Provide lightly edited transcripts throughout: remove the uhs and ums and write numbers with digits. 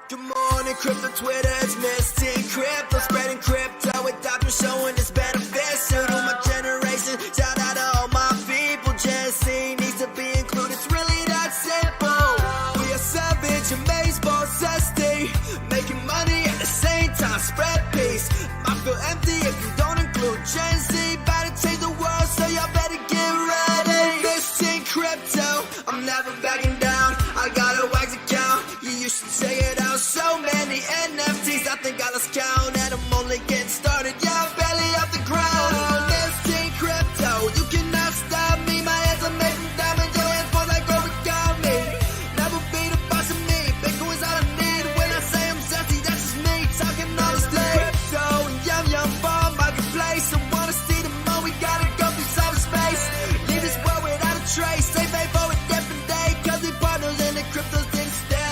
Good morning, crypto Twitter, it's Mr. Crypto, spreading crypto with doctors showing its benefits to my generation. Shout out to all my people, Jesse needs to be included, it's really that simple. We are savage, amazed, boss SD, making money at the same time, spread peace. I feel empty if you don't include Gen Z, about to change the world, so y'all better get ready. Mr. Crypto, I'm never backing down, I got a wax account, you should check it out. So many NFTs, I think I lost count, and I'm only getting started. Yeah, I'm barely off the ground. Mr. Crypto, you cannot stop me. My hands are made from diamonds, your hands fall like origami. Never be the boss of me. Bitcoin's all I need. When I say I'm zesty, that's just me talking honestly. Crypto and yum farm marketplace. I wanna see the more we gotta go through cyberspace. Leave this world without a trace. Save faith for a different day, 'cause we partners in the cryptos didn't stay.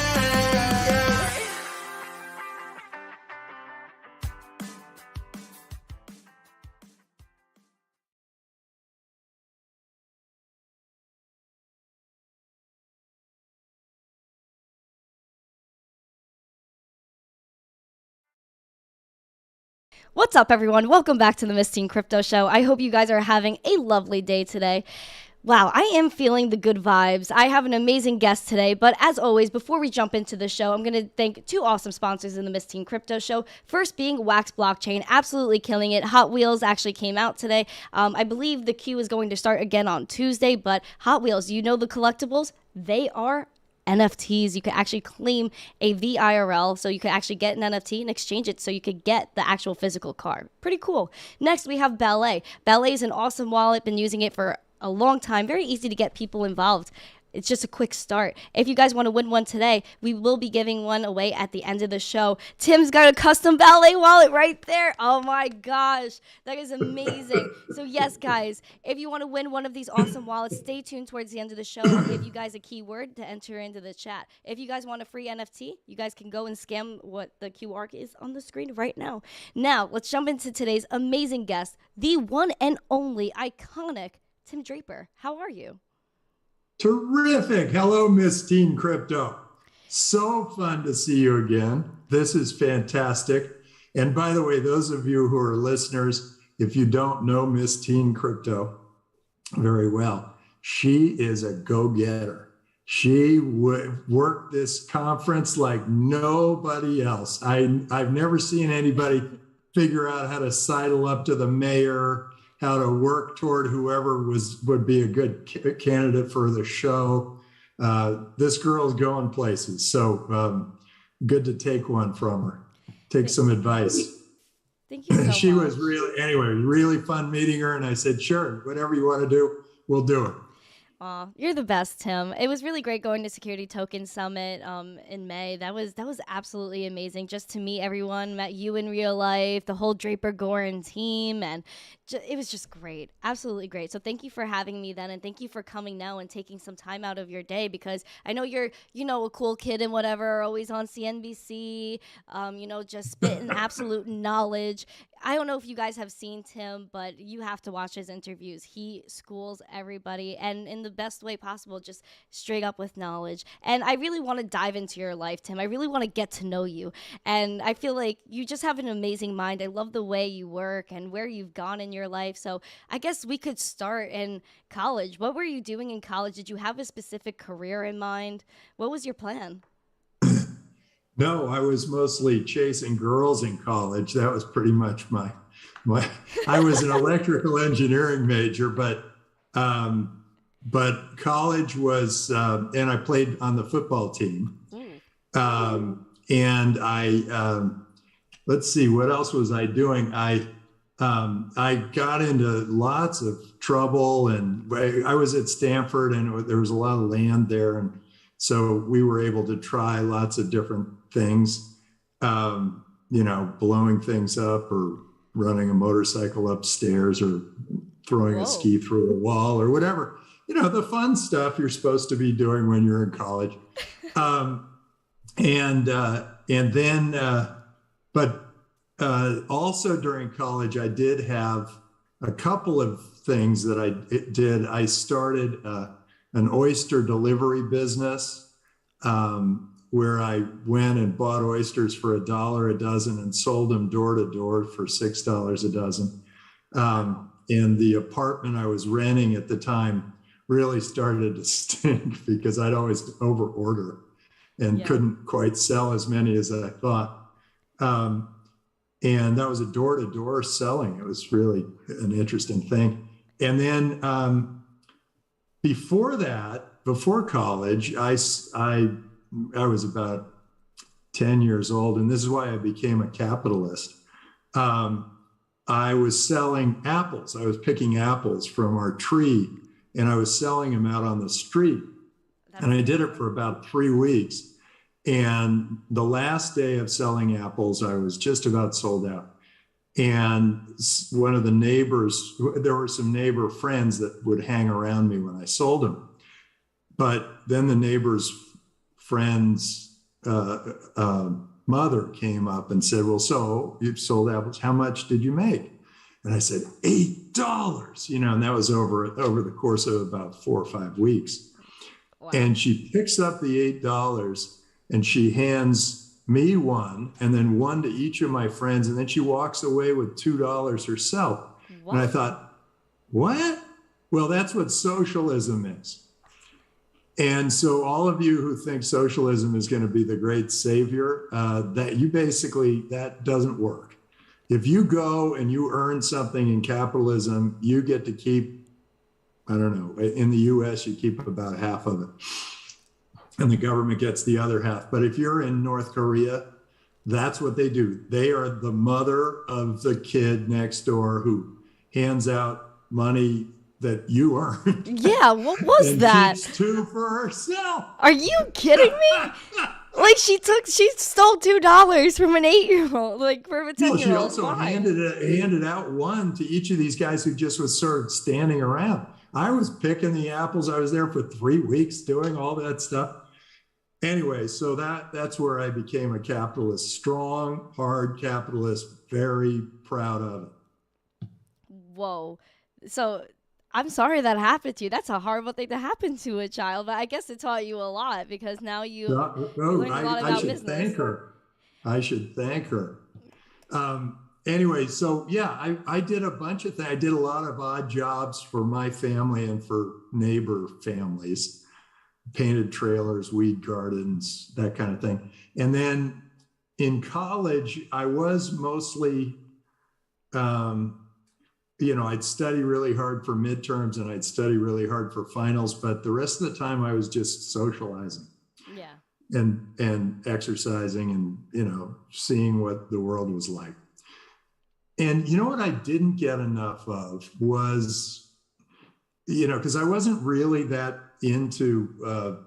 What's up, everyone? Welcome back to the Miss Teen Crypto Show. I hope you guys are having a lovely day today. Wow, I am feeling the good vibes. I have an amazing guest today, but as always, before we jump into the show, I'm going to thank two awesome sponsors in the Miss Teen Crypto Show. First being Wax Blockchain, absolutely killing it. Hot Wheels actually came out today. I believe the queue is going to start again on Tuesday, but Hot Wheels, you know the collectibles? They are NFTs. You can actually claim a VIRL, so you can actually get an NFT and exchange it so you could get the actual physical card. Pretty cool. Next, we have Ballet. Ballet is an awesome wallet. Been using it for a long time. Very easy to get people involved. It's just a quick start. If you guys want to win one today, we will be giving one away at the end of the show. Tim's got a custom Ballet wallet right there. Oh my gosh, that is amazing. So yes, guys, if you want to win one of these awesome wallets, stay tuned towards the end of the show. I'll give you guys a keyword to enter into the chat. If you guys want a free NFT, you guys can go and scan what the QR is on the screen right now. Now, let's jump into today's amazing guest, the one and only iconic Tim Draper. How are you? Terrific. Hello, Miss Teen Crypto. So fun to see you again. This is fantastic. And by the way, those of you who are listeners, if you don't know Miss Teen Crypto very well, she is a go-getter. She worked this conference like nobody else. I've never seen anybody figure out how to sidle up to the mayor, how to work toward whoever would be a good candidate for the show. This girl's going places. So good to take one from her. Take some advice. Thank you so She much. was really fun meeting her. And I said, sure, whatever you want to do, we'll do it. Aw, you're the best, Tim. It was really great going to Security Token Summit in May. That was absolutely amazing. Just to meet everyone, met you in real life, the whole Draper Gorin team, and it was just great. Absolutely great. So thank you for having me then, and thank you for coming now and taking some time out of your day, because I know you're, a cool kid and whatever, always on CNBC, just spitting absolute knowledge. I don't know if you guys have seen Tim, but you have to watch his interviews. He schools everybody, and in the best way possible, just straight up with knowledge. And I really want to dive into your life, Tim. I really want to get to know you. And I feel like you just have an amazing mind. I love the way you work and where you've gone in your life. So I guess we could start in college. What were you doing in college? Did you have a specific career in mind? What was your plan? No, I was mostly chasing girls in college. That was pretty much my I was an electrical engineering major, but college was, and I played on the football team. And I, let's see, what else was I doing? I got into lots of trouble, and I was at Stanford, and there was a lot of land there. And so we were able to try lots of different things, blowing things up or running a motorcycle upstairs or throwing a ski through a wall or whatever, the fun stuff you're supposed to be doing when you're in college. Also during college, I did have a couple of things that I did. I started an oyster delivery business, where I went and bought oysters for $1 a dozen and sold them door to door for $6 a dozen. And the apartment I was renting at the time really started to stink because I'd always over order and couldn't quite sell as many as I thought. And that was a door to door selling. It was really an interesting thing. And then before that, before college, I was about 10 years old, and this is why I became a capitalist. I was selling apples. I was picking apples from our tree, and I was selling them out on the street. And I did it for about 3 weeks. And the last day of selling apples, I was just about sold out. And one of the neighbors, there were some neighbor friends that would hang around me when I sold them. But then the neighbor's friend's mother came up and said, well, so you've sold apples. How much did you make? And I said, $8, and that was over the course of about 4 or 5 weeks. Wow. And she picks up the $8 and she hands me one and then one to each of my friends. And then she walks away with $2 herself. What? And I thought, what? Well, that's what socialism is. And so all of you who think socialism is going to be the great savior, that doesn't work. If you go and you earn something in capitalism, you get to keep, I don't know, in the US, you keep about half of it. And the government gets the other half. But if you're in North Korea, that's what they do. They are the mother of the kid next door who hands out money that you earned. Yeah, what was and that? Keeps 2 for herself. Are you kidding me? Like she stole $2 from an 8-year-old, like from a 10-year-old. Well, she also handed out one to each of these guys who just was sort of standing around. I was picking the apples. I was there for 3 weeks doing all that stuff. Anyway, so that's where I became a capitalist, strong, hard capitalist, very proud of it. Whoa. So I'm sorry that happened to you. That's a horrible thing to happen to a child, but I guess it taught you a lot because now you learn a lot about business. I should thank her. Anyway, so yeah, I did a bunch of things. I did a lot of odd jobs for my family and for neighbor families, painted trailers, weed gardens, that kind of thing. And then in college, I was mostly, I'd study really hard for midterms and I'd study really hard for finals, but the rest of the time I was just socializing. Yeah. And exercising and, seeing what the world was like. And you know what I didn't get enough of was, because I wasn't really that into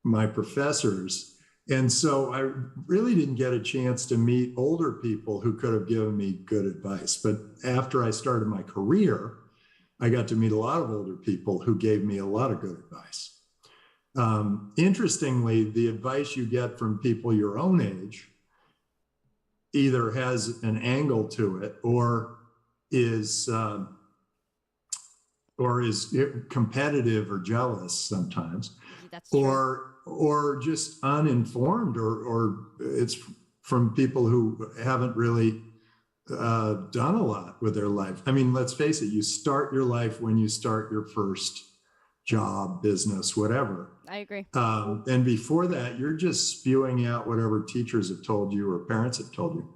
my professors. And so I really didn't get a chance to meet older people who could have given me good advice. But after I started my career, I got to meet a lot of older people who gave me a lot of good advice. Interestingly, the advice you get from people your own age either has an angle to it or is competitive or jealous sometimes. That's true. Or just uninformed, or it's from people who haven't really done a lot with their life. I mean, let's face it, you start your life when you start your first job, business, whatever. I agree. And before that, you're just spewing out whatever teachers have told you or parents have told you.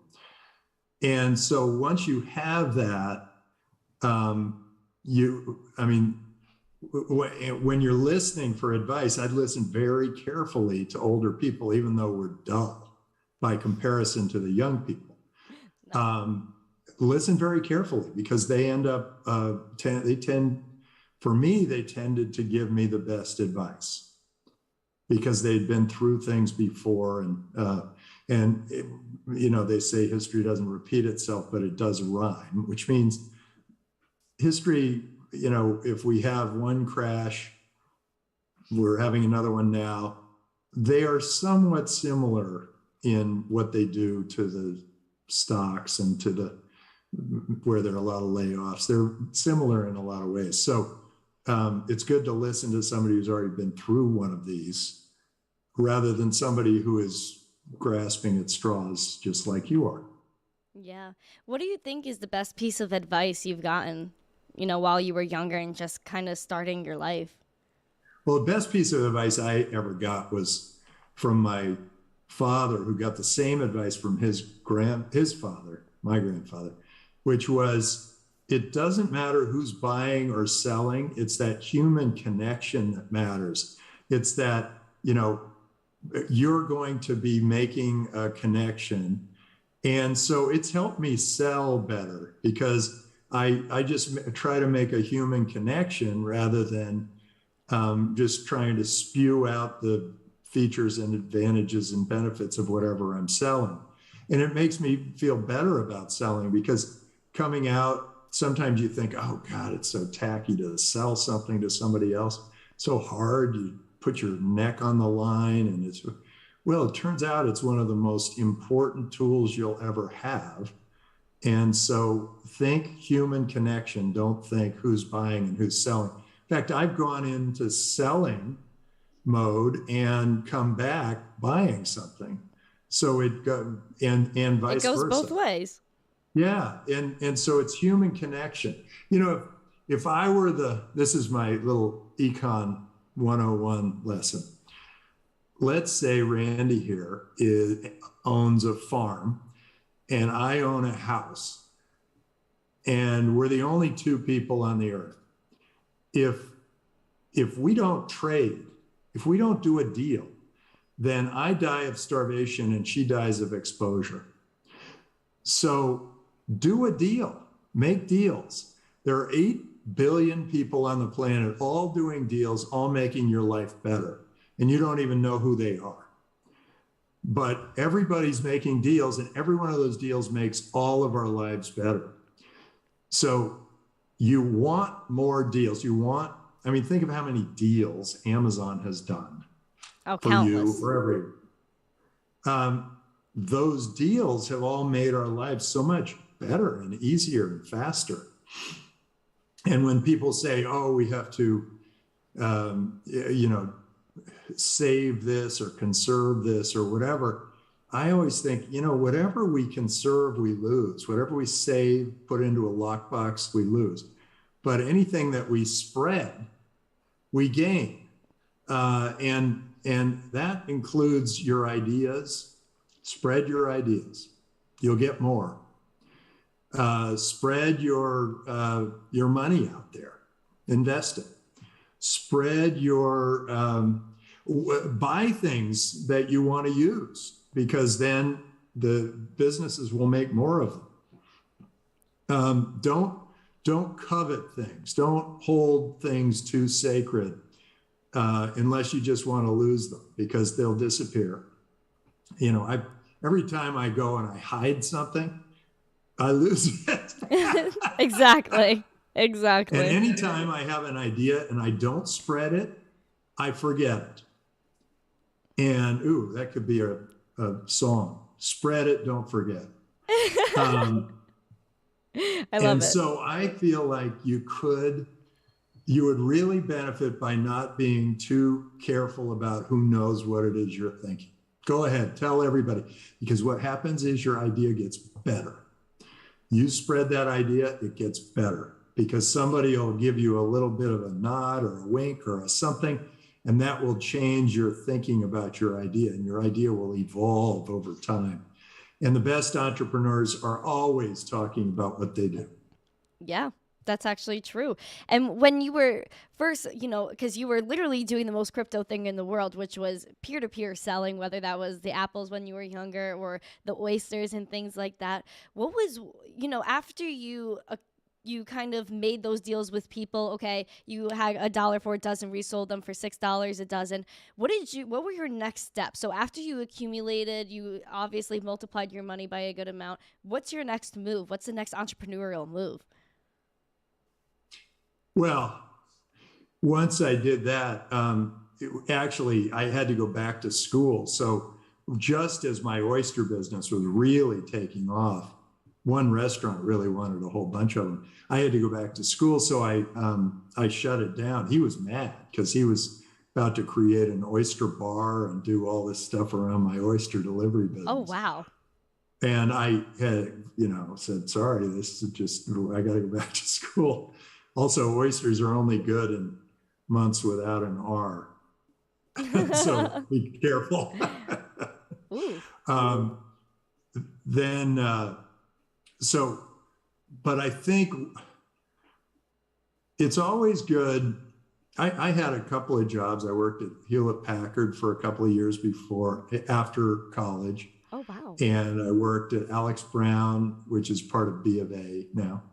And so once you have that, when you're listening for advice, I'd listen very carefully to older people, even though we're dull by comparison to the young people. Listen very carefully because they end up, they tended to give me the best advice because they'd been through things before. And they say history doesn't repeat itself, but it does rhyme, which means history, if we have one crash, we're having another one now, they are somewhat similar in what they do to the stocks and to where there are a lot of layoffs. They're similar in a lot of ways. So it's good to listen to somebody who's already been through one of these rather than somebody who is grasping at straws just like you are. Yeah. What do you think is the best piece of advice you've gotten, while you were younger and just kind of starting your life? Well, the best piece of advice I ever got was from my father, who got the same advice from his father, my grandfather, which was, it doesn't matter who's buying or selling. It's that human connection that matters. It's that, you're going to be making a connection. And so it's helped me sell better because I just try to make a human connection rather than just trying to spew out the features and advantages and benefits of whatever I'm selling. And it makes me feel better about selling because coming out, sometimes you think, oh God, it's so tacky to sell something to somebody else. So hard, you put your neck on the line, and it turns out it's one of the most important tools you'll ever have. And so think human connection, don't think who's buying and who's selling. In fact, I've gone into selling mode and come back buying something. So and vice versa. It goes both ways. Yeah. And so it's human connection. If I were this is my little econ 101 lesson. Let's say Randy here owns a farm and I own a house, and we're the only two people on the earth. If we don't trade, if we don't do a deal, then I die of starvation and she dies of exposure. So do a deal, make deals. There are 8 billion people on the planet, all doing deals, all making your life better. And you don't even know who they are. But everybody's making deals, and every one of those deals makes all of our lives better. So you want more deals. Think of how many deals Amazon has done for countless. You, for everyone. Those deals have all made our lives so much better and easier and faster. And when people say, oh, we have to, save this or conserve this or whatever, I always think, whatever we conserve, we lose. Whatever we save, put into a lockbox, we lose. But anything that we spread, we gain. And that includes your ideas. Spread your ideas. You'll get more. Spread your money out there. Invest it. Spread your buy things that you want to use, because then the businesses will make more of them. Don't covet things. Don't hold things too sacred unless you just want to lose them, because they'll disappear. Every time I go and I hide something, I lose it. Exactly. And anytime I have an idea and I don't spread it, I forget it. And that could be a song. Spread it, don't forget. I love and it. So I feel like you would really benefit by not being too careful about who knows what it is you're thinking. Go ahead, tell everybody, because what happens is your idea gets better. You spread that idea, it gets better, because somebody will give you a little bit of a nod or a wink or a something, and that will change your thinking about your idea, and your idea will evolve over time. And the best entrepreneurs are always talking about what they do. Yeah, that's actually true. And when you were first, because you were literally doing the most crypto thing in the world, which was peer-to-peer selling, whether that was the apples when you were younger or the oysters and things like that. What was, after you kind of made those deals with people, okay, you had $1 for a dozen, resold them for $6 a dozen. What were your next steps? So after you accumulated, you obviously multiplied your money by a good amount. What's your next move? What's the next entrepreneurial move? Well, once I did that, I had to go back to school. So just as my oyster business was really taking off, one restaurant really wanted a whole bunch of them. I had to go back to school, so I shut it down. He was mad because he was about to create an oyster bar and do all this stuff around my oyster delivery business. Oh, wow. And I had, said, sorry, this is just, I got to go back to school. Also, oysters are only good in months without an R. So be careful. Ooh. But I think it's always good. I had a couple of jobs. I worked at Hewlett Packard for a couple of years after college. Oh, wow. And I worked at Alex Brown, which is part of B of A now,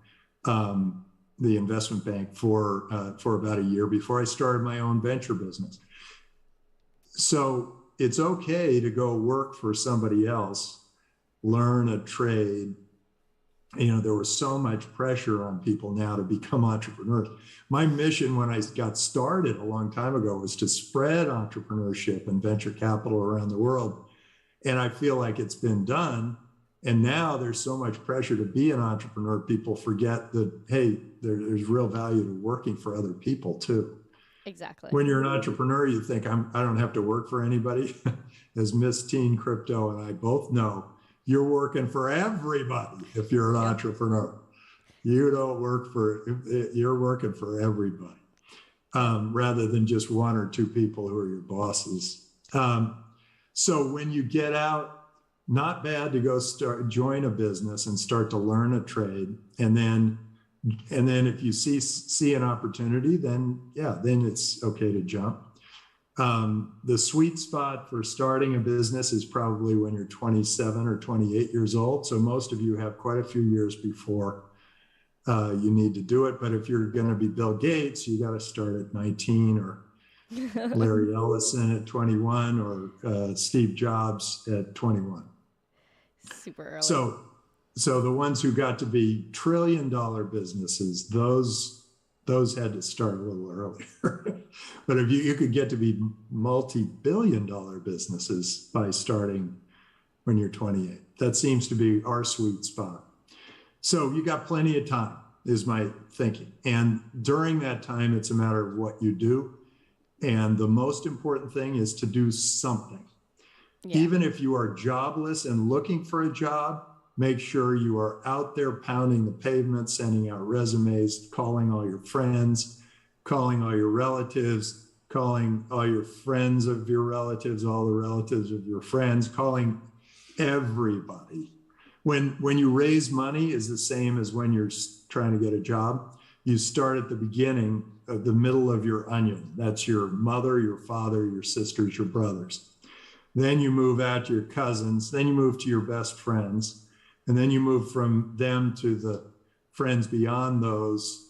the investment bank for about a year before I started my own venture business. So it's okay to go work for somebody else, learn a trade. There was so much pressure on people now to become entrepreneurs. My mission when I got started a long time ago was to spread entrepreneurship and venture capital around the world. And I feel like it's been done. And now there's so much pressure to be an entrepreneur. People forget that, hey, there's real value to working for other people too. Exactly. When you're an entrepreneur, you think, I don't have to work for anybody. As Miss Teen Crypto and I both know, you're working for everybody if you're an entrepreneur. You're working for everybody, rather than just one or two people who are your bosses. So when you get out, not bad to go join a business and start to learn a trade. And then if you see an opportunity, then it's okay to jump. The sweet spot for starting a business is probably when you're 27 or 28 years old. So most of you have quite a few years before you need to do it. But if you're going to be Bill Gates, you got to start at 19, or Larry Ellison at 21, or Steve Jobs at 21. Super early. So the ones who got to be $1 trillion businesses, those had to start a little earlier. But if you could get to be multi-billion-dollar businesses by starting when you're 28, that seems to be our sweet spot. So you got plenty of time, is my thinking. And during that time, it's a matter of what you do. And the most important thing is to do something. Yeah. Even if you are jobless and looking for a job, make sure you are out there pounding the pavement, sending out resumes, calling all your friends, calling all your relatives, calling all your friends of your relatives, all the relatives of your friends, calling everybody. When you raise money is the same as when you're trying to get a job. You start at the beginning of the middle of your onion. That's your mother, your father, your sisters, your brothers. Then you move out to your cousins. Then you move to your best friends. And then you move from them to the friends beyond those,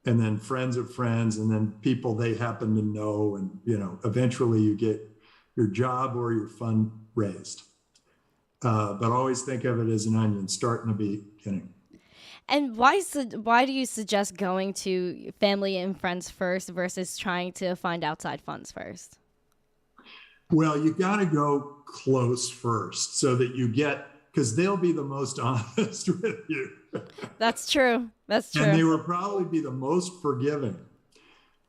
and then friends of friends, and then people they happen to know. And, eventually you get your job or your fund raised. But always think of it as an onion, start in the beginning. And why do you suggest going to family and friends first versus trying to find outside funds first? Well, you got to go close first so that you because they'll be the most honest with you. That's true. And they will probably be the most forgiving.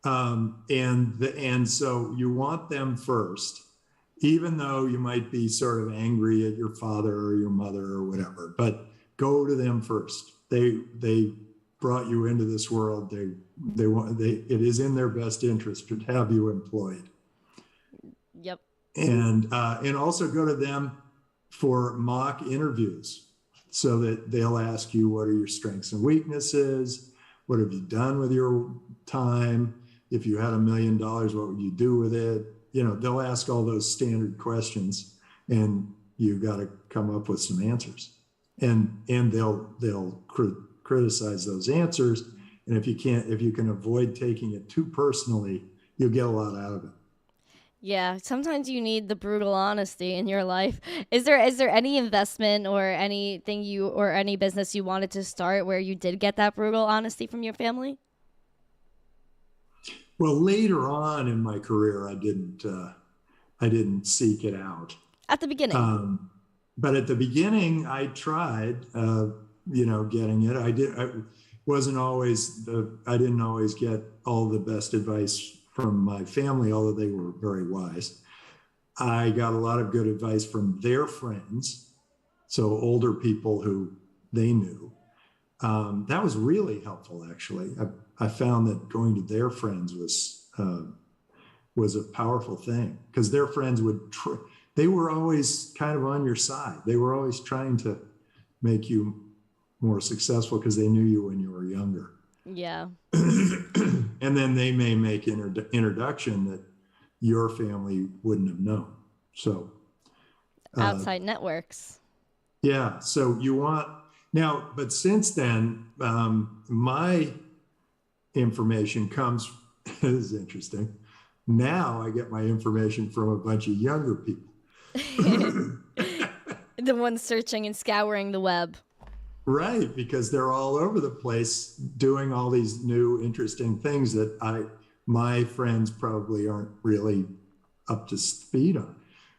And so you want them first, even though you might be sort of angry at your father or your mother or whatever, but go to them first. They brought you into this world. It is in their best interest to have you employed. Yep. And also go to them for mock interviews so that they'll ask you, what are your strengths and weaknesses? What have you done with your time? If you had $1 million, what would you do with it? They'll ask all those standard questions, and you got to come up with some answers. And they'll criticize those answers. And if you can avoid taking it too personally, you'll get a lot out of it. Yeah, sometimes you need the brutal honesty in your life. Is there any investment or anything or any business you wanted to start where you did get that brutal honesty from your family? Well, later on in my career, I didn't seek it out. At the beginning. But at the beginning, I tried, getting it. I didn't always get all the best advice from my family, although they were very wise. I got a lot of good advice from their friends, so older people who they knew. That was really helpful, actually. I found that going to their friends was a powerful thing, because their friends they were always kind of on your side. They were always trying to make you more successful because they knew you when you were younger. Yeah. And then they may make introduction that your family wouldn't have known. So Outside networks. yeah. So you want now, but since then, my information comes, this is interesting. Now I get my information from a bunch of younger people. The ones searching and scouring the web. Right, because they're all over the place doing all these new interesting things that my friends probably aren't really up to speed on.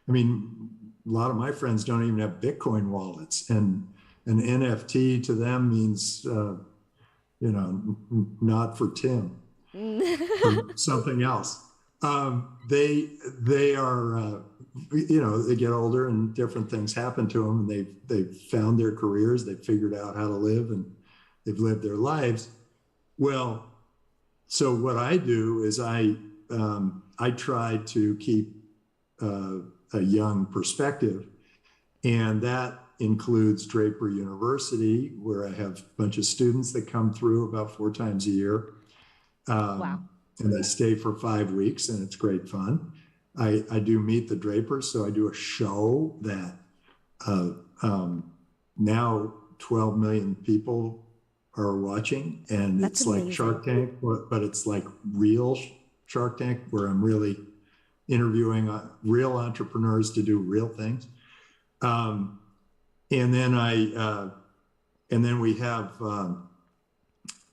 I mean, a lot of my friends don't even have Bitcoin wallets, and an NFT to them means, not for Tim, for something else. They are, they get older and different things happen to them, and they've found their careers, they've figured out how to live, and they've lived their lives. Well, so what I do is I try to keep a young perspective, and that includes Draper University, where I have a bunch of students that come through about 4 times a year. Wow. And they stay for 5 weeks, and it's great fun. I do Meet the Drapers, so I do a show that now 12 million people are watching, and That's it's amazing. like Shark Tank, but it's like real Shark Tank, where I'm really interviewing real entrepreneurs to do real things. And then we have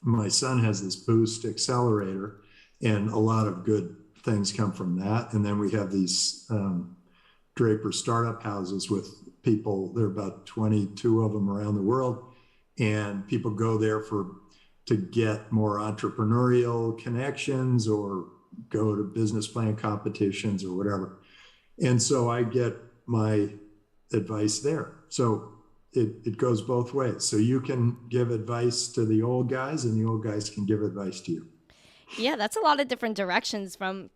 my son has this Boost accelerator, and a lot of good things come from that. And then we have these Draper startup houses with people. There are about 22 of them around the world, and people go there to get more entrepreneurial connections or go to business plan competitions or whatever. And so I get my advice there. So it goes both ways. So you can give advice to the old guys, and the old guys can give advice to you. Yeah, that's a lot of different directions, from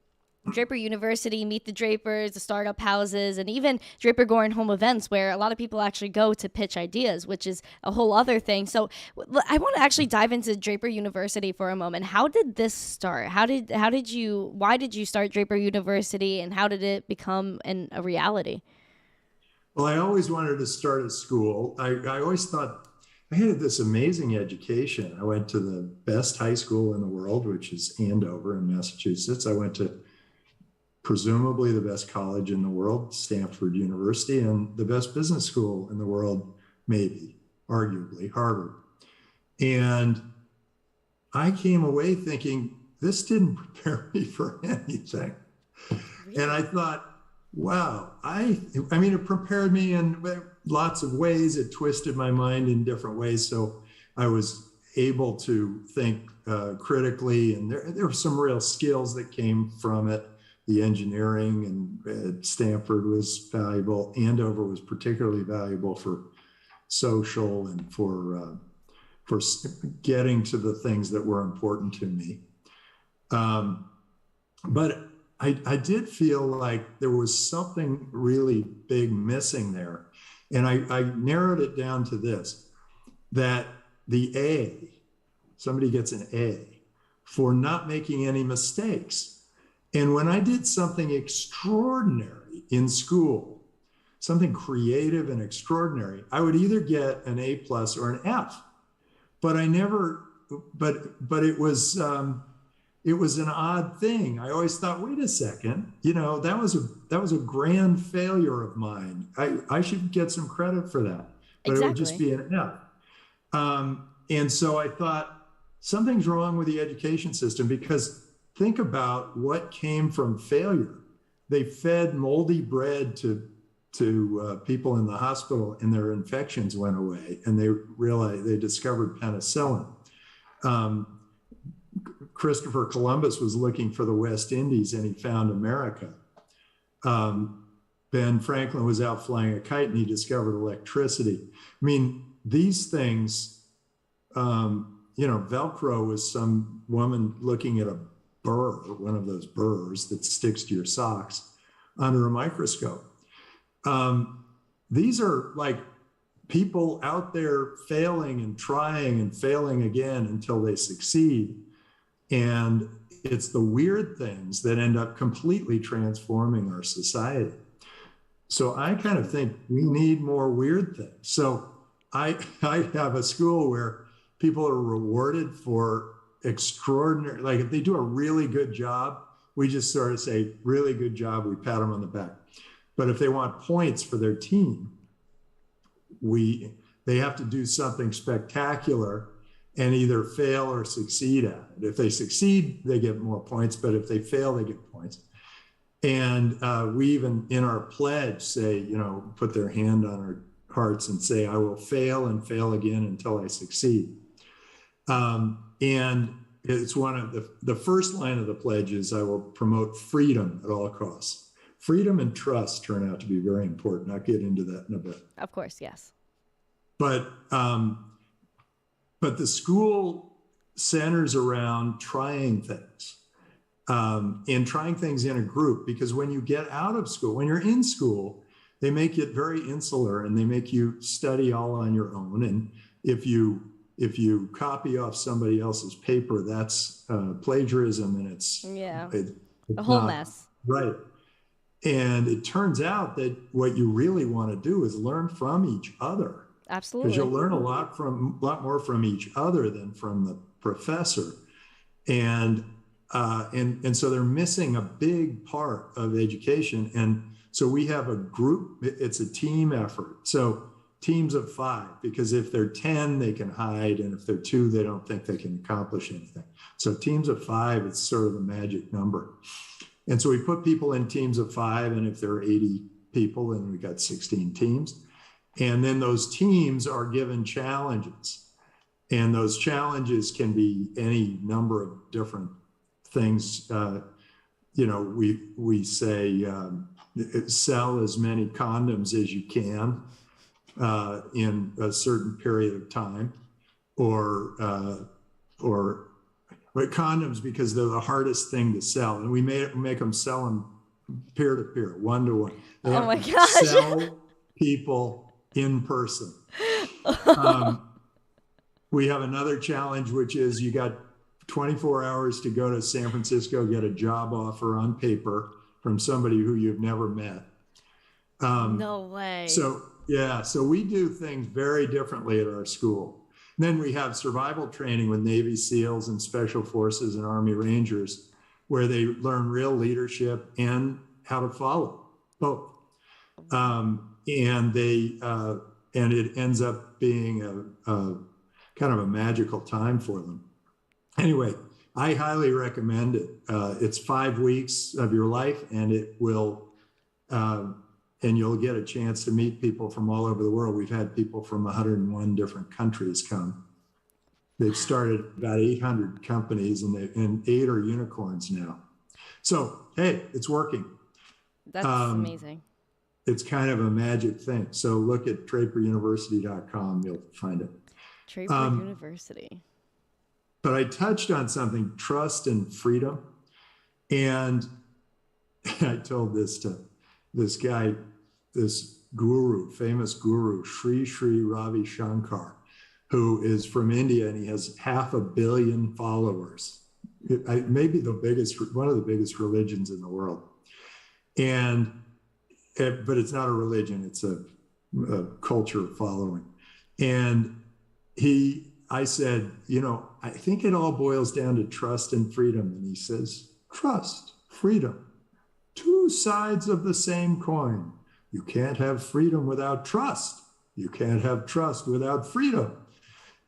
Draper University, Meet the Drapers, the startup houses, and even Draper Goren home events, where a lot of people actually go to pitch ideas, which is a whole other thing. So I want to actually dive into Draper University for a moment. How did this start? Why did you start Draper University, and how did it become a reality? Well, I always wanted to start a school. I always thought I had this amazing education. I went to the best high school in the world, which is Andover in Massachusetts. I went to presumably the best college in the world, Stanford University, and the best business school in the world, maybe, arguably, Harvard. And I came away thinking, this didn't prepare me for anything. Really? And I thought, wow, I mean, it prepared me in lots of ways. It twisted my mind in different ways. So I was able to think critically, and there were some real skills that came from it. The engineering and Stanford was valuable. Andover was particularly valuable for social and for getting to the things that were important to me. But I did feel like there was something really big missing there. And I narrowed it down to this, that somebody gets an A for not making any mistakes. And when I did something extraordinary in school, something creative and extraordinary, I would either get an A+ or an F. But I never, but it was an odd thing. I always thought, wait a second, that was a grand failure of mine. I should get some credit for that, but Exactly. It would just be an F. And so I thought something's wrong with the education system, because think about what came from failure. They fed moldy bread to people in the hospital, and their infections went away, and they discovered penicillin. Christopher Columbus was looking for the West Indies and he found America. Ben Franklin was out flying a kite and he discovered electricity. I mean, these things, Velcro was some woman looking at a burr, one of those burrs that sticks to your socks, under a microscope. These are like people out there failing and trying and failing again until they succeed. And it's the weird things that end up completely transforming our society. So I kind of think we need more weird things. So I have a school where people are rewarded for extraordinary, like if they do a really good job, we just sort of say, really good job, we pat them on the back. But if they want points for their team, they have to do something spectacular and either fail or succeed at it. If they succeed, they get more points, but if they fail, they get points. And we even in our pledge say, put their hand on our hearts and say, I will fail and fail again until I succeed. And it's one of the first line of the pledge is I will promote freedom at all costs. Freedom and trust turn out to be very important. I'll get into that in a bit. Of course, yes. But the school centers around trying things and trying things in a group, because when you get out of school, when you're in school, they make it very insular and they make you study all on your own. And if you copy off somebody else's paper, that's plagiarism, and it's a whole mess. Right. And it turns out that what you really want to do is learn from each other. Absolutely. Because you'll learn a lot more from each other than from the professor. And so they're missing a big part of education. And so we have a group, it's a team effort. So teams of 5, because if they're 10, they can hide. And if they're 2, they don't think they can accomplish anything. So teams of 5, it's sort of the magic number. And so we put people in teams of 5, and if there are 80 people, then we got 16 teams. And then those teams are given challenges. And those challenges can be any number of different things. We say sell as many condoms as you can in a certain period of time, or condoms, because they're the hardest thing to sell. And we make them sell them peer to peer, one to one. Oh my gosh. Sell people in person. We have another challenge, which is you got 24 hours to go to San Francisco, get a job offer on paper from somebody who you've never met. No way. So we do things very differently at our school. And then we have survival training with Navy SEALs and Special Forces and Army Rangers, where they learn real leadership and how to follow both. And it ends up being a kind of a magical time for them. Anyway, I highly recommend it. It's 5 weeks of your life, and it will, and you'll get a chance to meet people from all over the world. We've had people from 101 different countries come. They've started about 800 companies, and 8 are unicorns now. So, hey, it's working. That's amazing. It's kind of a magic thing. So look at draperuniversity.com. You'll find it. Draper University. But I touched on something, trust and freedom. And I told this to this guy, this guru, famous guru, Sri Ravi Shankar, who is from India, and he has 500 million followers. Maybe one of the biggest religions in the world. But it's not a religion, it's a culture following. And I said, I think it all boils down to trust and freedom. And he says, trust, freedom, 2 sides of the same coin. You can't have freedom without trust. You can't have trust without freedom.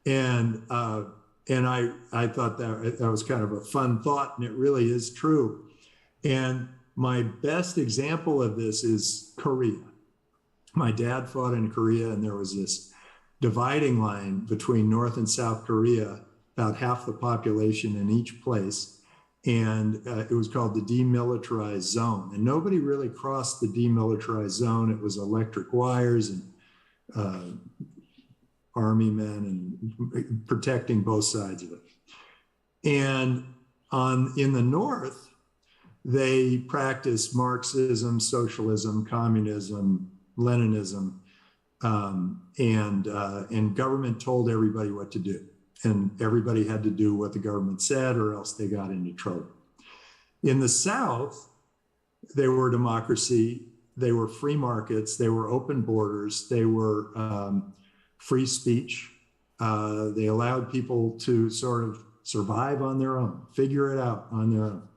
And I thought that was kind of a fun thought, and it really is true. And my best example of this is Korea. My dad fought in Korea, and there was this dividing line between North and South Korea about half the population in each place. And it was called the demilitarized zone. And nobody really crossed the demilitarized zone. It was electric wires and army men and protecting both sides of it. And in the North, they practiced Marxism, socialism, communism, Leninism, and government told everybody what to do. And everybody had to do what the government said, or else they got into trouble. In the South, they were democracy, they were free markets, they were open borders, they were free speech. They allowed people to sort of survive on their own, figure it out on their own.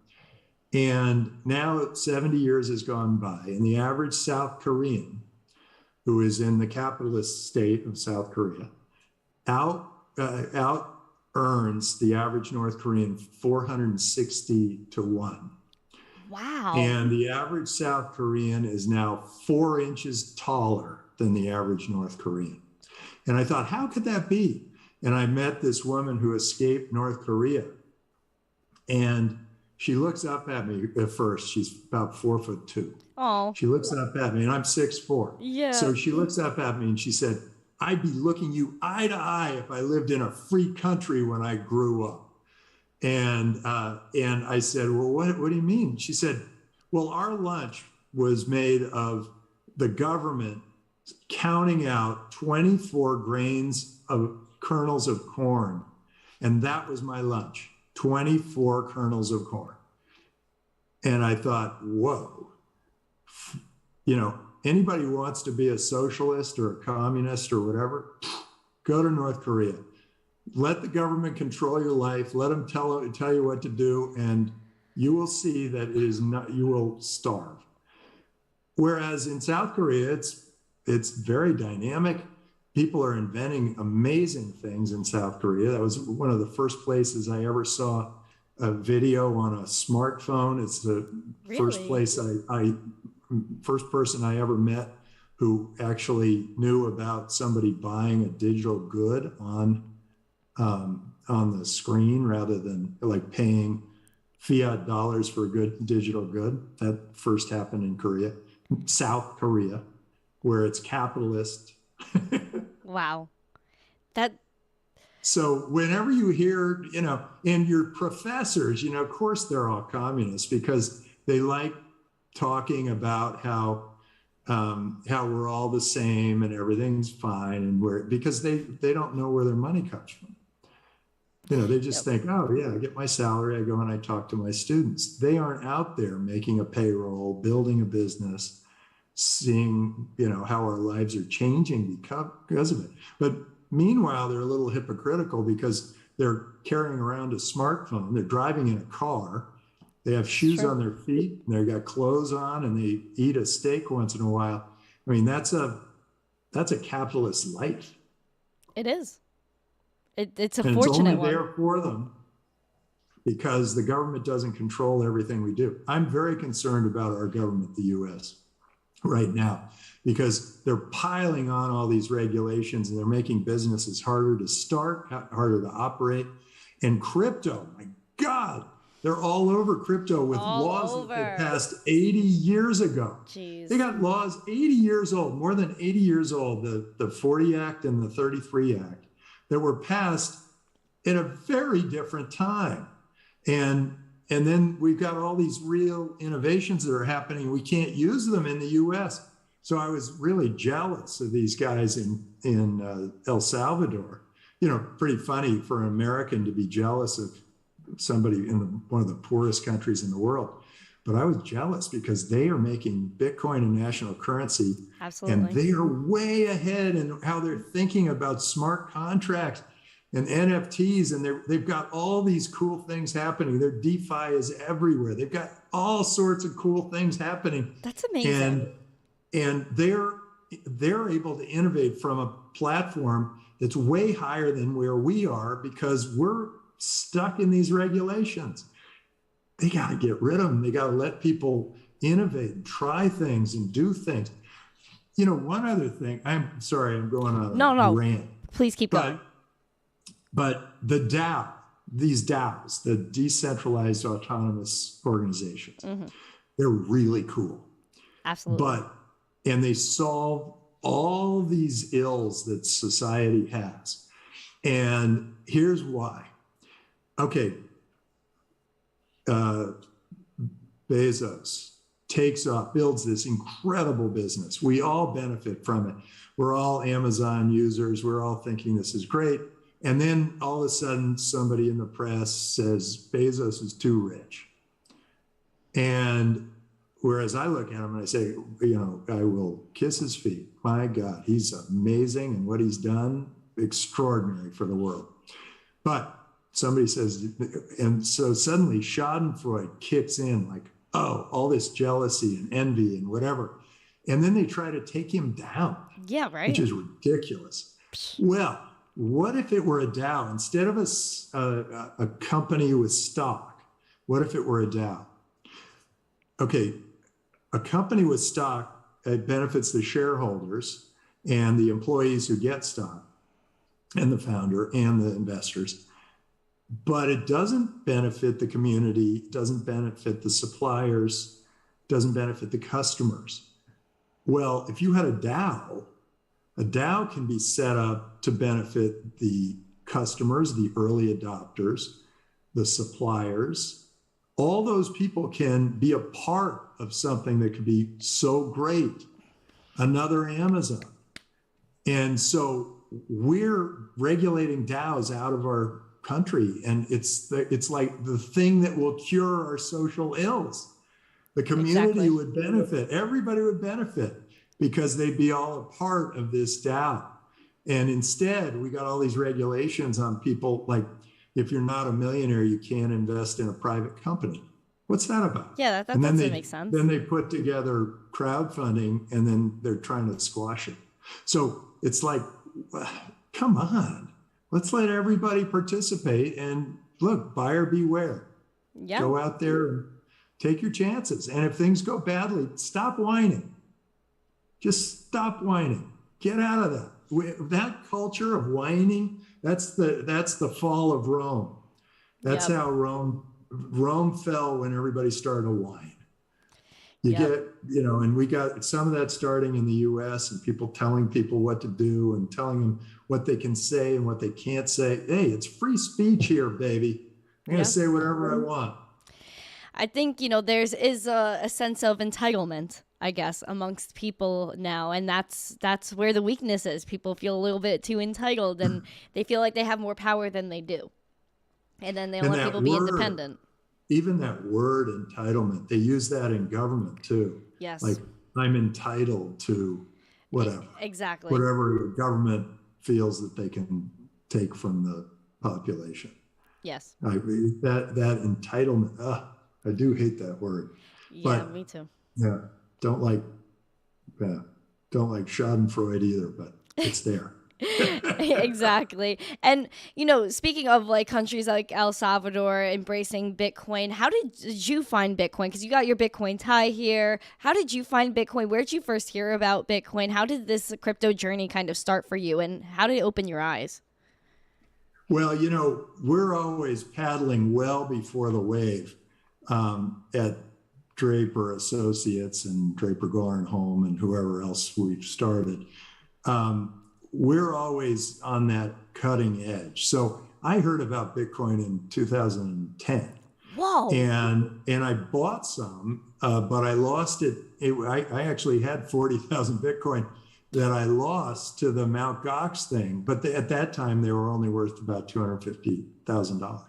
And now 70 years has gone by, and the average South Korean, who is in the capitalist state of South Korea, out earns the average North Korean 460 to 1. Wow. And the average South Korean is now 4 inches taller than the average North Korean. And I thought, how could that be? And I met this woman who escaped North Korea. And she looks up at me at first. She's about 4'2". Oh. She looks up at me, and I'm 6'4". Yeah. So she looks up at me and she said, I'd be looking you eye to eye if I lived in a free country when I grew up. And I said, well, what do you mean? She said, well, our lunch was made of the government counting out 24 grains of kernels of corn. And that was my lunch, 24 kernels of corn. And I thought, whoa, anybody who wants to be a socialist or a communist or whatever, go to North Korea. Let the government control your life. Let them tell you what to do, and you will see that you will starve. Whereas in South Korea, it's very dynamic. People are inventing amazing things in South Korea. That was one of the first places I ever saw a video on a smartphone. It's the first place first person I ever met who actually knew about somebody buying a digital good on the screen rather than like paying fiat dollars for a good digital good. That first happened in Korea, South Korea, where it's capitalist. Wow. So whenever you hear, and your professors, of course they're all communists because they like talking about how we're all the same and everything's fine, and because they don't know where their money comes from. They just think, oh yeah, I get my salary, I go and I talk to my students. They aren't out there making a payroll, building a business, seeing how our lives are changing because of it. But meanwhile, they're a little hypocritical because they're carrying around a smartphone, they're driving in a car, they have shoes on their feet, and they've got clothes on, and they eat a steak once in a while. I mean, that's a capitalist life. It is. It's a and fortunate it's only one. there for them because the government doesn't control everything we do. I'm very concerned about our government, the U.S., right now, because they're piling on all these regulations and they're making businesses harder to start, harder to operate. And crypto, my God, they're all over crypto with laws that they passed 80 years ago. Jeez. They got laws 80 years old, more than 80 years old, the 40 Act and the 33 Act, that were passed in a very different time. And then we've got all these real innovations that are happening. We can't use them in the U.S. So I was really jealous of these guys in El Salvador. Pretty funny for an American to be jealous of somebody in one of the poorest countries in the world. But I was jealous because they are making Bitcoin a national currency. Absolutely. And they are way ahead in how they're thinking about smart contracts and NFTs. And they've got all these cool things happening. Their DeFi is everywhere. They've got all sorts of cool things happening. That's amazing. And they're able to innovate from a platform that's way higher than where we are because we're stuck in these regulations. They got to get rid of them. They got to let people innovate and try things and do things. One other thing, I'm sorry, I'm going on a rant. Please keep going. But the DAO, these DAOs, the decentralized autonomous organizations, they're really cool. Absolutely. And they solve all these ills that society has. And here's why. Okay, Bezos takes off, builds this incredible business. We all benefit from it. We're all Amazon users. We're all thinking this is great. And then all of a sudden, somebody in the press says Bezos is too rich. And whereas I look at him and I say, I will kiss his feet. My God, he's amazing. And what he's done, extraordinary for the world. But somebody says, and so suddenly Schadenfreude kicks in like, oh, all this jealousy and envy and whatever. And then they try to take him down. Yeah, right. Which is ridiculous. Well, what if it were a DAO? Instead of a company with stock, what if it were a DAO? Okay, a company with stock, it benefits the shareholders and the employees who get stock and the founder and the investors. But it doesn't benefit the community, doesn't benefit the suppliers, doesn't benefit the customers. Well, if you had a DAO can be set up to benefit the customers, the early adopters, the suppliers. All those people can be a part of something that could be so great, another Amazon. And so we're regulating DAOs out of our country, and it's like the thing that will cure our social ills. The community would benefit, everybody would benefit because they'd be all a part of this DAO. And instead, we got all these regulations on people, like if you're not a millionaire, you can't invest in a private company. What's that about? Yeah, that doesn't make sense. Then they put together crowdfunding and then they're trying to squash it. So it's like, come on, let's let everybody participate and look, buyer beware. Yeah. Go out there and take your chances. And if things go badly, stop whining. Just stop whining. Get out of that. That culture of whining, that's the fall of Rome. That's how Rome fell, when everybody started to whine. You get, and we got some of that starting in the US, and people telling people what to do and telling them what they can say and what they can't say. Hey, it's free speech here, baby. I'm going to say whatever I want. I think, there's a sense of entitlement, I guess, amongst people now. And that's where the weakness is. People feel a little bit too entitled and they feel like they have more power than they do. And then they let people be independent. Even that word entitlement, they use that in government too. Yes. Like, I'm entitled to whatever. Exactly. Whatever the government feels that they can take from the population. Yes. That entitlement, I do hate that word. Yeah, but, me too. Yeah, don't like Schadenfreude either, but it's there. Exactly. And, speaking of like countries like El Salvador embracing Bitcoin, how did you find Bitcoin? Because you got your Bitcoin tie here. How did you find Bitcoin? Where did you first hear about Bitcoin? How did this crypto journey kind of start for you? And how did it open your eyes? Well, we're always paddling well before the wave at Draper Associates and Draper Gore & Home and whoever else we've started. We're always on that cutting edge. So I heard about Bitcoin in 2010. Whoa. And I bought some, but I lost it. I actually had 40,000 Bitcoin that I lost to the Mt. Gox thing. But at that time, they were only worth about $250,000.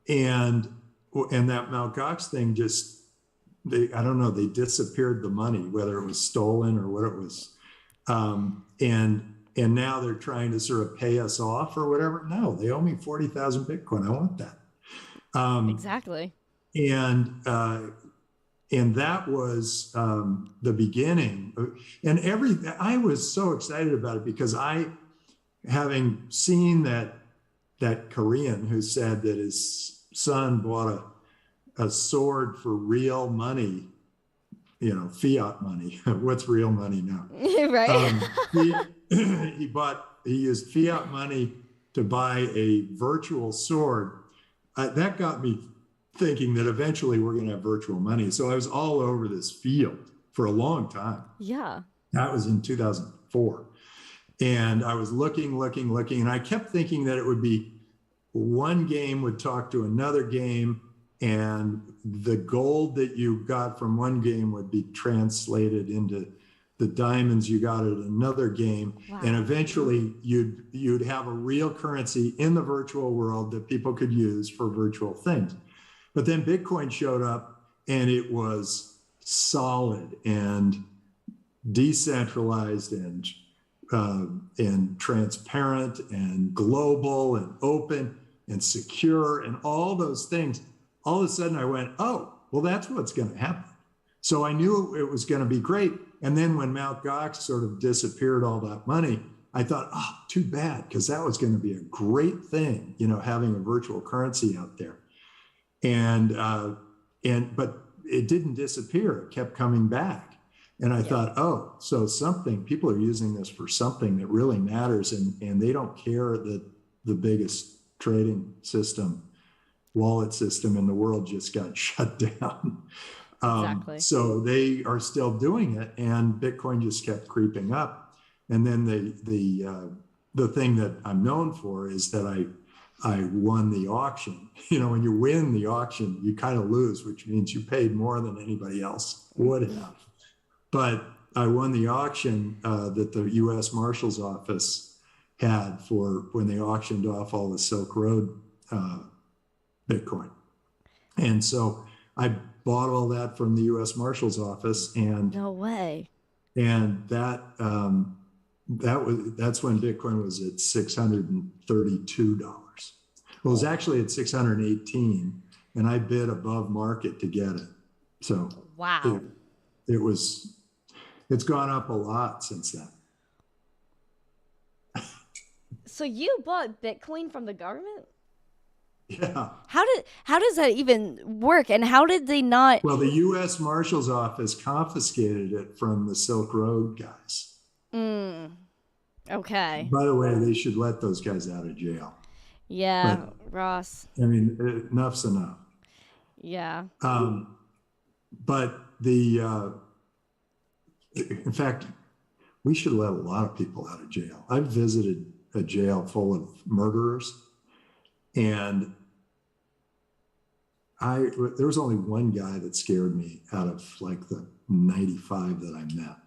And that Mt. Gox thing I don't know, they disappeared the money, whether it was stolen or what it was. And now they're trying to sort of pay us off or whatever. No, they owe me 40,000 Bitcoin. I want that. Exactly. And that was the beginning. And I was so excited about it because having seen that Korean who said that his son bought a sword for real money, fiat money. What's real money now? Right. He used fiat money to buy a virtual sword, that got me thinking that eventually we're going to have virtual money. So I was all over this field for a long time. Yeah. That was in 2004. And I was looking, and I kept thinking that it would be one game would talk to another game, and the gold that you got from one game would be translated into the diamonds you got at another game. Wow. And eventually you'd have a real currency in the virtual world that people could use for virtual things. But then Bitcoin showed up, and it was solid and decentralized and transparent and global and open and secure and all those things. All of a sudden I went, oh, well, that's what's going to happen. So I knew it was going to be great. And then when Mt. Gox sort of disappeared all that money, I thought, oh, too bad, because that was going to be a great thing, having a virtual currency out there. But it didn't disappear. It kept coming back. And I thought, oh, so people are using this for something that really matters. And they don't care that the biggest trading system, wallet system in the world just got shut down. Exactly. So they are still doing it, and Bitcoin just kept creeping up. And then the thing that I'm known for is that I won the auction. When you win the auction, you kind of lose, which means you paid more than anybody else would have. But I won the auction that the U.S. Marshal's Office had for when they auctioned off all the Silk Road Bitcoin. And so I bought all that from the U.S. Marshal's Office, and no way. And that's when Bitcoin was at $632. Well, it was actually at 618, and I bid above market to get it. So wow, it's gone up a lot since then. So you bought Bitcoin from the government? Yeah. How does that even work? And how did they not? Well, the U.S. Marshal's Office confiscated it from the Silk Road guys. Okay. By the way, they should let those guys out of jail. Yeah, but, Ross. I mean, enough's enough. Yeah. But in fact, we should let a lot of people out of jail. I've visited a jail full of murderers, and there was only one guy that scared me out of like the 95 that I met.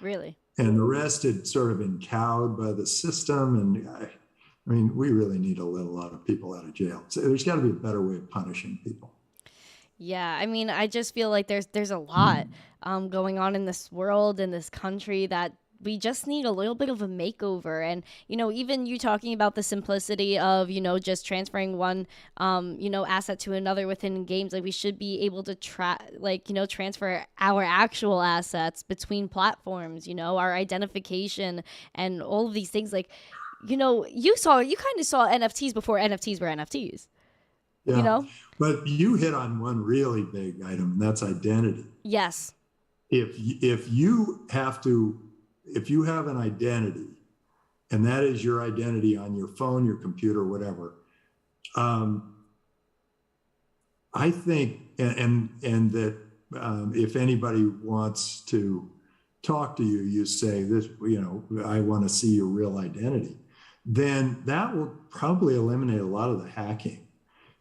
Really? And the rest had sort of been cowed by the system. And I mean, we really need to let a lot of people out of jail. So there's got to be a better way of punishing people. Yeah, I mean, I just feel like there's a lot going on in this world, in this country, that we just need a little bit of a makeover. And, even you talking about the simplicity of, just transferring one, asset to another within games, like we should be able to transfer our actual assets between platforms, our identification and all of these things. Like, you kind of saw NFTs before NFTs were NFTs. Yeah. But you hit on one really big item, and that's identity. Yes. If you have an identity, and that is your identity on your phone, your computer, whatever, I think, and that if anybody wants to talk to you, you say this, I want to see your real identity, then that will probably eliminate a lot of the hacking.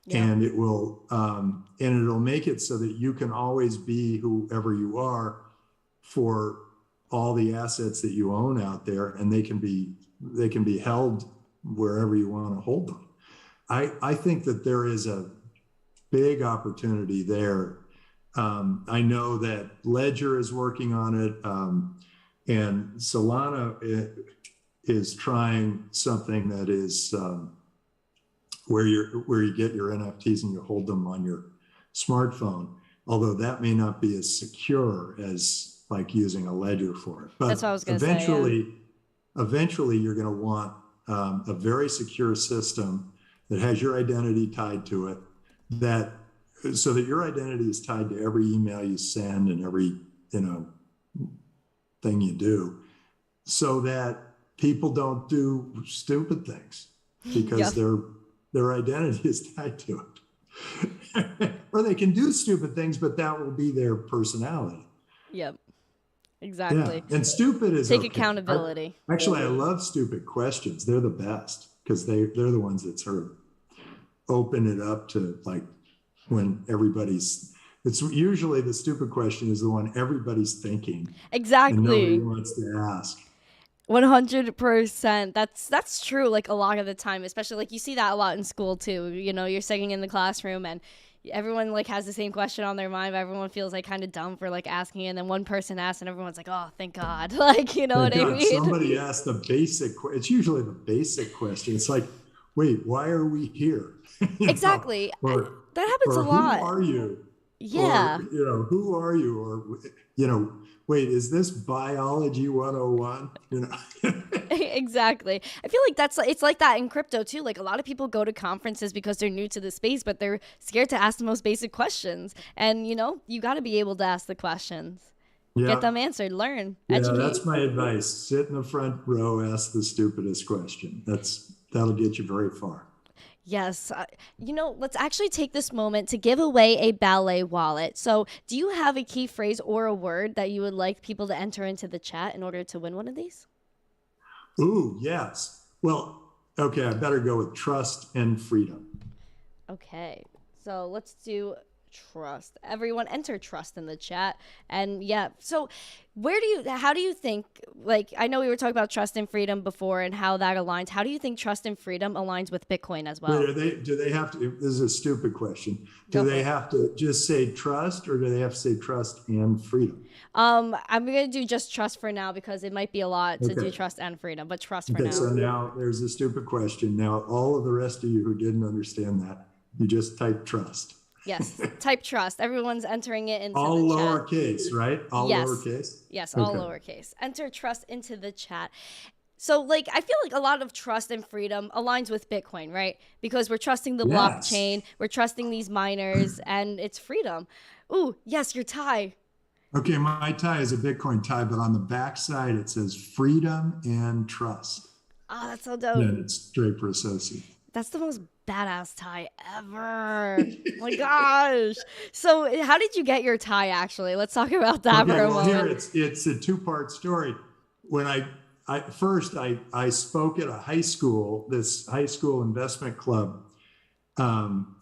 Yeah. And it will, and it'll make it so that you can always be whoever you are for all the assets that you own out there, and they can be held wherever you want to hold them. I think that there is a big opportunity there. I know that Ledger is working on it, and Solana is trying something that is where you get your NFTs and you hold them on your smartphone, although that may not be as secure as like using a ledger for it. But that's what I was going to say. Eventually you're going to want a very secure system that has your identity tied to it, so that your identity is tied to every email you send and every thing you do, so that people don't do stupid things. because Yep. their identity is tied to it. Or they can do stupid things, but that will be their personality. Yep. Yeah, Exactly. and stupid is Take okay. accountability. Actually, I love stupid questions. They're the best because they're the ones that sort of open it up to like when it's usually the stupid question is the one everybody's thinking and nobody Exactly. wants to ask. 100%. That's true like a lot of the time, especially like you see that a lot in school too. You know, you're sitting in the classroom and everyone like has the same question on their mind, but everyone feels like kind of dumb for like asking it, and then one person asks and everyone's like, "Oh, thank God." Like, you know Thank what I God mean? somebody asked the it's usually the basic question. It's like, wait, why are we here? Exactly. Or That happens a who lot. are you? Or Yeah. who are you? Or wait, is this biology 101? Exactly. I feel like it's like that in crypto too. Like a lot of people go to conferences because they're new to the space, but they're scared to ask the most basic questions. And you got to be able to ask the questions. Get Yeah. them answered, learn, Yeah, educate. that's my advice. Sit in the front row, ask the stupidest question. That'll get you very far. Yes. Let's actually take this moment to give away a ballet wallet. So, do you have a key phrase or a word that you would like people to enter into the chat in order to win one of these? Ooh, yes. Well, okay, I better go with trust and freedom. Okay. So, let's do trust. Everyone enter trust in the chat. And yeah, so how do you think, like, I know we were talking about trust and freedom before and how that aligns. How do you think trust and freedom aligns with Bitcoin as Wait, well? do they have to, this is a stupid question. Do Go for they it. have to just say trust or do they have to say trust and freedom? I'm gonna do just trust for now because it might be a lot to do Okay. trust and freedom, but trust for Okay, now. so now there's a stupid question. Now, all of the rest of you who didn't understand that, you just type trust. Yes, type trust. Everyone's entering it into All the chat. lowercase, right? All Yes, lowercase? yes, all Okay. lowercase. Enter trust into the chat. So, like, I feel like a lot of trust and freedom aligns with Bitcoin, right? Because we're trusting the Yes. blockchain, we're trusting these miners, and it's freedom. Ooh, yes, your tie. Okay, my tie is a Bitcoin tie, but on the back side it says freedom and trust. Oh, that's so dope. And it's Draper Associate. That's the most badass tie ever. Oh my gosh. So, how did you get your tie actually? Let's talk about that Okay, for a well here moment. it's a two-part story. When I spoke at a high school, this high school investment club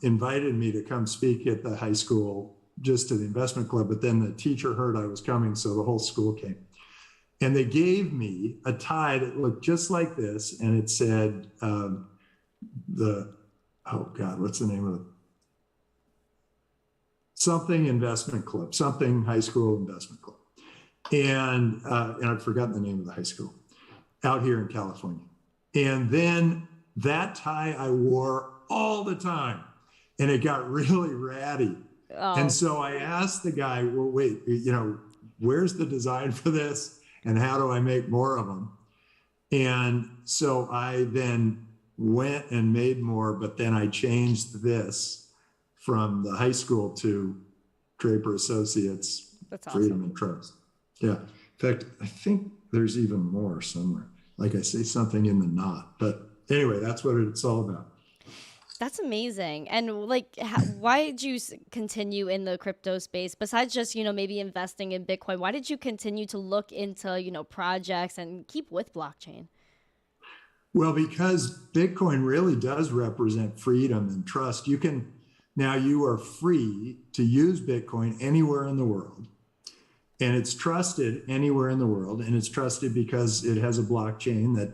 invited me to come speak at the high school just to the investment club, but then the teacher heard I was coming, so the whole school came. And they gave me a tie that looked just like this, and it said oh God, what's the name of it? Something investment club, something high school investment club. And I've forgotten the name of the high school out here in California. And then that tie I wore all the time, and it got really ratty. And Oh, so I asked the guy, well, wait, where's the design for this? And how do I make more of them? And so I then went and made more, but then I changed this from the high school to Draper Associates, that's Freedom awesome. and Trust. Yeah. In fact, I think there's even more somewhere. Like I say something in the knot. But anyway, that's what it's all about. That's amazing. And like, why did you continue in the crypto space besides just, maybe investing in Bitcoin? Why did you continue to look into, projects and keep with blockchain? Well, because Bitcoin really does represent freedom and trust. You are free to use Bitcoin anywhere in the world. And it's trusted anywhere in the world. And it's trusted because it has a blockchain that,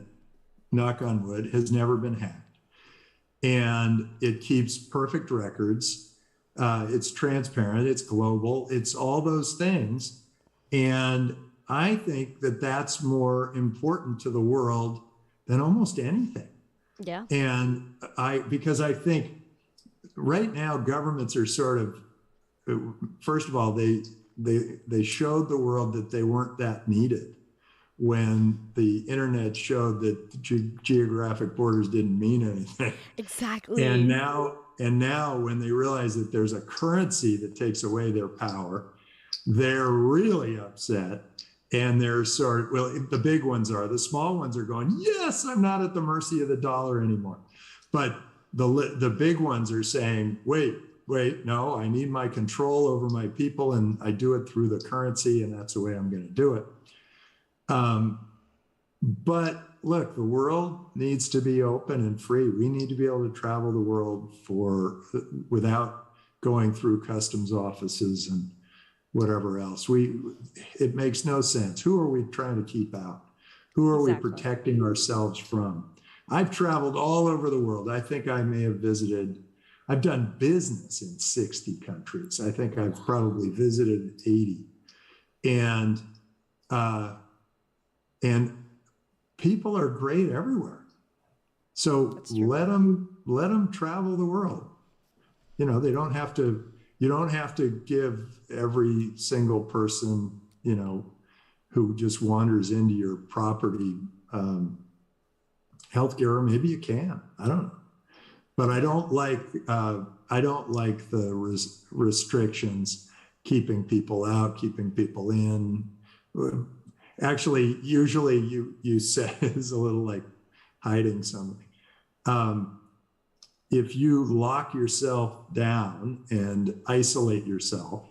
knock on wood, has never been hacked. And it keeps perfect records. It's transparent, it's global, it's all those things. And I think that that's more important to the world than almost anything. Yeah. And because I think right now governments are sort of, first of all, they showed the world that they weren't that needed when the internet showed that geographic borders didn't mean anything. And Exactly. now when they realize that there's a currency that takes away their power, they're really upset. And they're sort of, well, the big ones are. The small ones are going, yes, I'm not at the mercy of the dollar anymore. But the big ones are saying, wait, no, I need my control over my people, and I do it through the currency, and that's the way I'm going to do it. But look, the world needs to be open and free. We need to be able to travel the world without going through customs offices and whatever else. It makes no sense. Who are we trying to keep out? Who are we protecting ourselves from? I've traveled all over the world. I think I may have I've done business in 60 countries. I think I've probably visited 80. And people are great everywhere. So let them travel the world. You know, you don't have to give every single person, you know, who just wanders into your property healthcare, or maybe you can. I don't know. But I don't like the restrictions, keeping people out, keeping people in. Actually, usually you say it's a little like hiding something. If you lock yourself down and isolate yourself,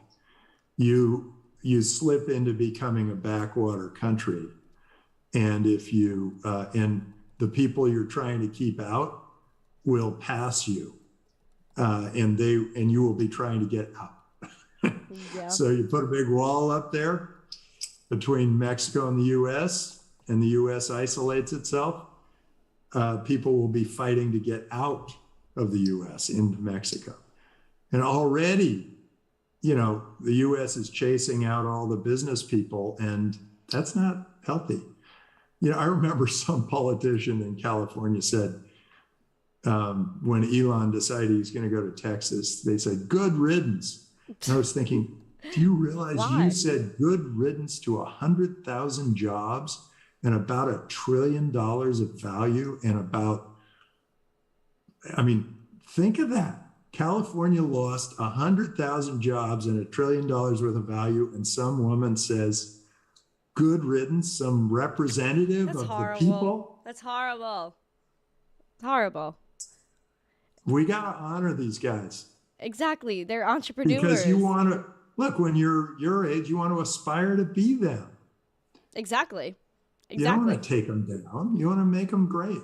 you slip into becoming a backwater country. And if you and the people you're trying to keep out will pass you, and you will be trying to get out. Yeah. So you put a big wall up there between Mexico and the U.S., and the U.S. isolates itself. People will be fighting to get out of the U.S. into Mexico. And already, you know, the U.S. is chasing out all the business people, and that's not healthy. You know, I remember some politician in California said, when Elon decided he was going to go to Texas, they said, good riddance. And I was thinking, do you realize you said good riddance to 100,000 jobs and about $1 trillion of value, and think of that. California lost 100,000 jobs and $1 trillion worth of value, and some woman says, good riddance, some representative of the people. That's horrible. It's horrible. We got to honor these guys. Exactly. They're entrepreneurs. Because you want to, look, when you're your age, you want to aspire to be them. Exactly. You don't want to take them down. You want to make them great.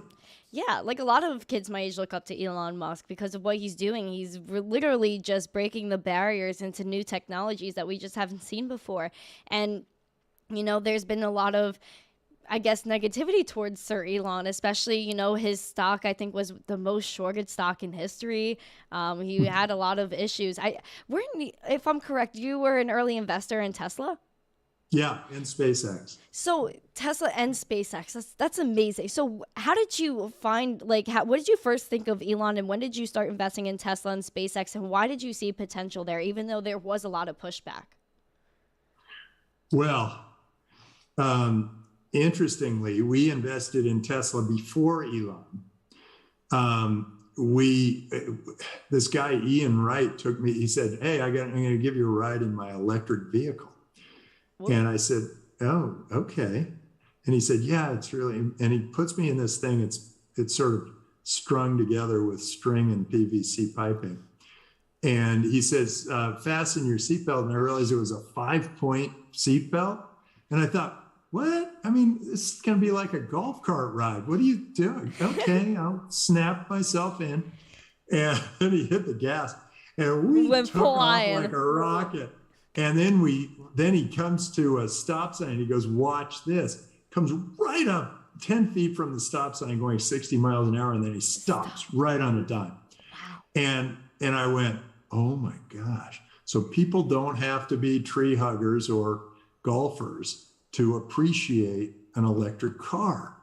Yeah, like a lot of kids my age look up to Elon Musk because of what he's doing. He's literally just breaking the barriers into new technologies that we just haven't seen before. And, you know, there's been a lot of, I guess, negativity towards Sir Elon, especially, you know, his stock, I think, was the most shorted stock in history. He had a lot of issues. If I'm correct, you were an early investor in Tesla? Yeah, and SpaceX. So Tesla and SpaceX, that's amazing. So how did you find, what did you first think of Elon, and when did you start investing in Tesla and SpaceX, and why did you see potential there, even though there was a lot of pushback? Well, interestingly, we invested in Tesla before Elon. This guy, Ian Wright, took me, he said, hey, I'm going to give you a ride in my electric vehicle. Whoa. And I said, oh, okay. And he said, yeah, it's really, and he puts me in this thing. It's sort of strung together with string and PVC piping. And he says, fasten your seatbelt. And I realized it was a 5-point seatbelt. And I thought, what? I mean, this is going to be like a golf cart ride. What are you doing? Okay, I'll snap myself in. And then he hit the gas. And we took off like a rocket. And then he comes to a stop sign. He goes, watch this. Comes right up 10 feet from the stop sign going 60 miles an hour. And then he stops right on a dime. Wow. And I went, oh my gosh. So people don't have to be tree huggers or golfers to appreciate an electric car.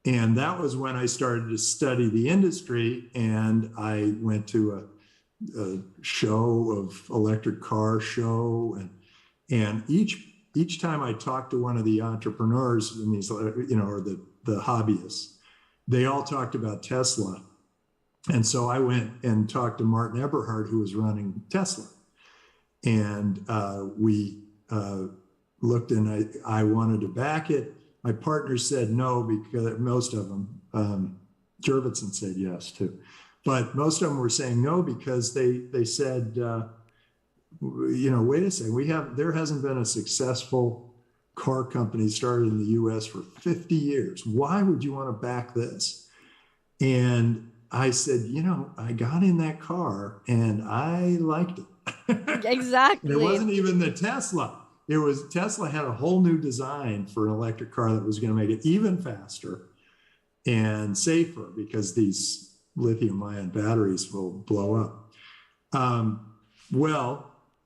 And that was when I started to study the industry, and I went to a show of electric car show, and each time I talked to one of the entrepreneurs in these, you know, or the hobbyists, they all talked about Tesla. And so I went and talked to Martin Eberhard, who was running Tesla, and we looked and I wanted to back it. My partner said no, because most of them, Jurvetson said yes too, but most of them were saying no because they said, wait a second, there hasn't been a successful car company started in the US for 50 years. Why would you want to back this? And I said, I got in that car and I liked it. Exactly. And it wasn't even the Tesla. Tesla had a whole new design for an electric car that was going to make it even faster and safer because these lithium ion batteries will blow up.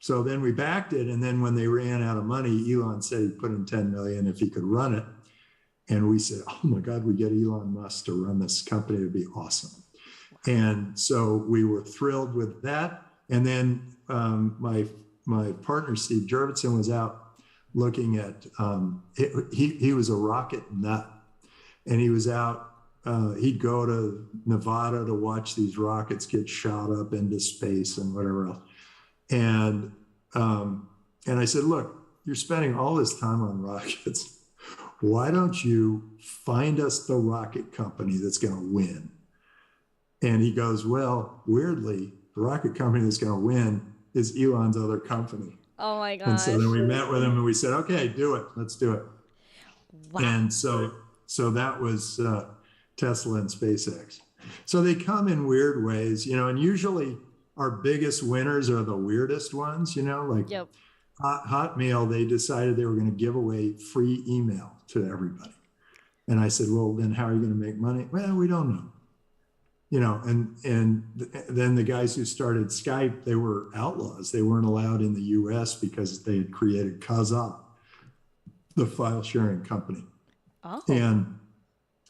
So then we backed it. And then when they ran out of money, Elon said he'd put in 10 million if he could run it. And we said, oh my God, we get Elon Musk to run this company. It'd be awesome. And so we were thrilled with that. And then my partner, Steve Jurvetson, was out looking at, he was a rocket nut. And he was out, he'd go to Nevada to watch these rockets get shot up into space and whatever else. And I said, look, you're spending all this time on rockets. Why don't you find us the rocket company that's going to win? And he goes, well, weirdly, the rocket company that's going to win is Elon's other company. Oh my gosh. And so then we met with him and we said, okay, do it. Let's do it. Wow. And so that was Tesla and SpaceX. So they come in weird ways, and usually our biggest winners are the weirdest ones, like Yep. Hotmail, they decided they were going to give away free email to everybody. And I said, well, then how are you going to make money? Well, we don't know. And then the guys who started Skype, they were outlaws. They weren't allowed in the US because they had created Kazaa, the file sharing company. Oh. And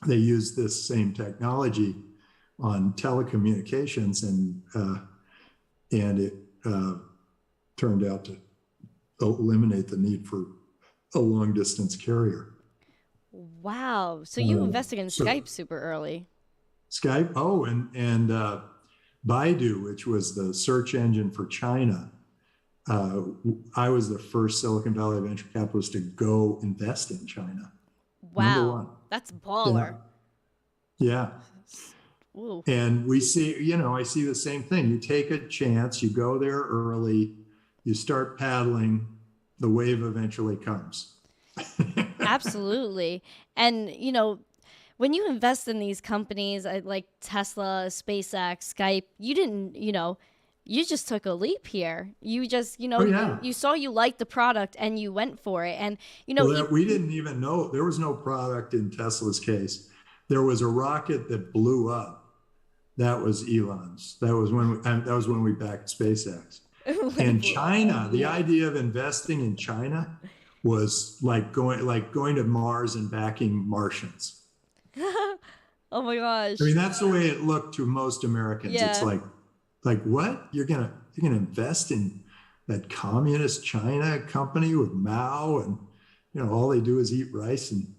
they used this same technology on telecommunications, and it turned out to eliminate the need for a long distance carrier. Wow. So you invested in Skype super early. Skype, and Baidu, which was the search engine for China. I was the first Silicon Valley venture capitalist to go invest in China. Wow. Number one. That's baller. Yeah. Ooh. And we see, I see the same thing. You take a chance, you go there early, you start paddling, the wave eventually comes. Absolutely. And, when you invest in these companies like Tesla, SpaceX, Skype, you didn't, you just took a leap here. You just, you saw you liked the product and you went for it. And, we didn't even know there was no product in Tesla's case. There was a rocket that blew up. That was Elon's. That was when we backed SpaceX. And China, the idea of investing in China was like going to Mars and backing Martians. Oh my gosh. I mean, that's the way it looked to most Americans. Yeah. It's like what? You're gonna invest in that communist China company with Mao, and all they do is eat rice and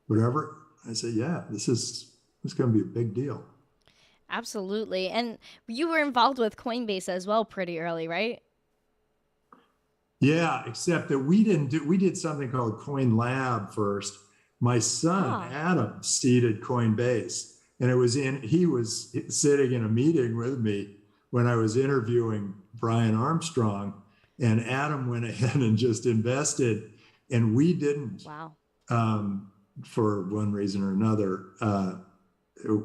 whatever. I said, yeah, this is gonna be a big deal. Absolutely. And you were involved with Coinbase as well pretty early, right? Yeah, except that we did something called Coin Lab first. My son, Adam, seeded Coinbase. And he was sitting in a meeting with me when I was interviewing Brian Armstrong, and Adam went ahead and just invested, and we didn't. Wow. For one reason or another,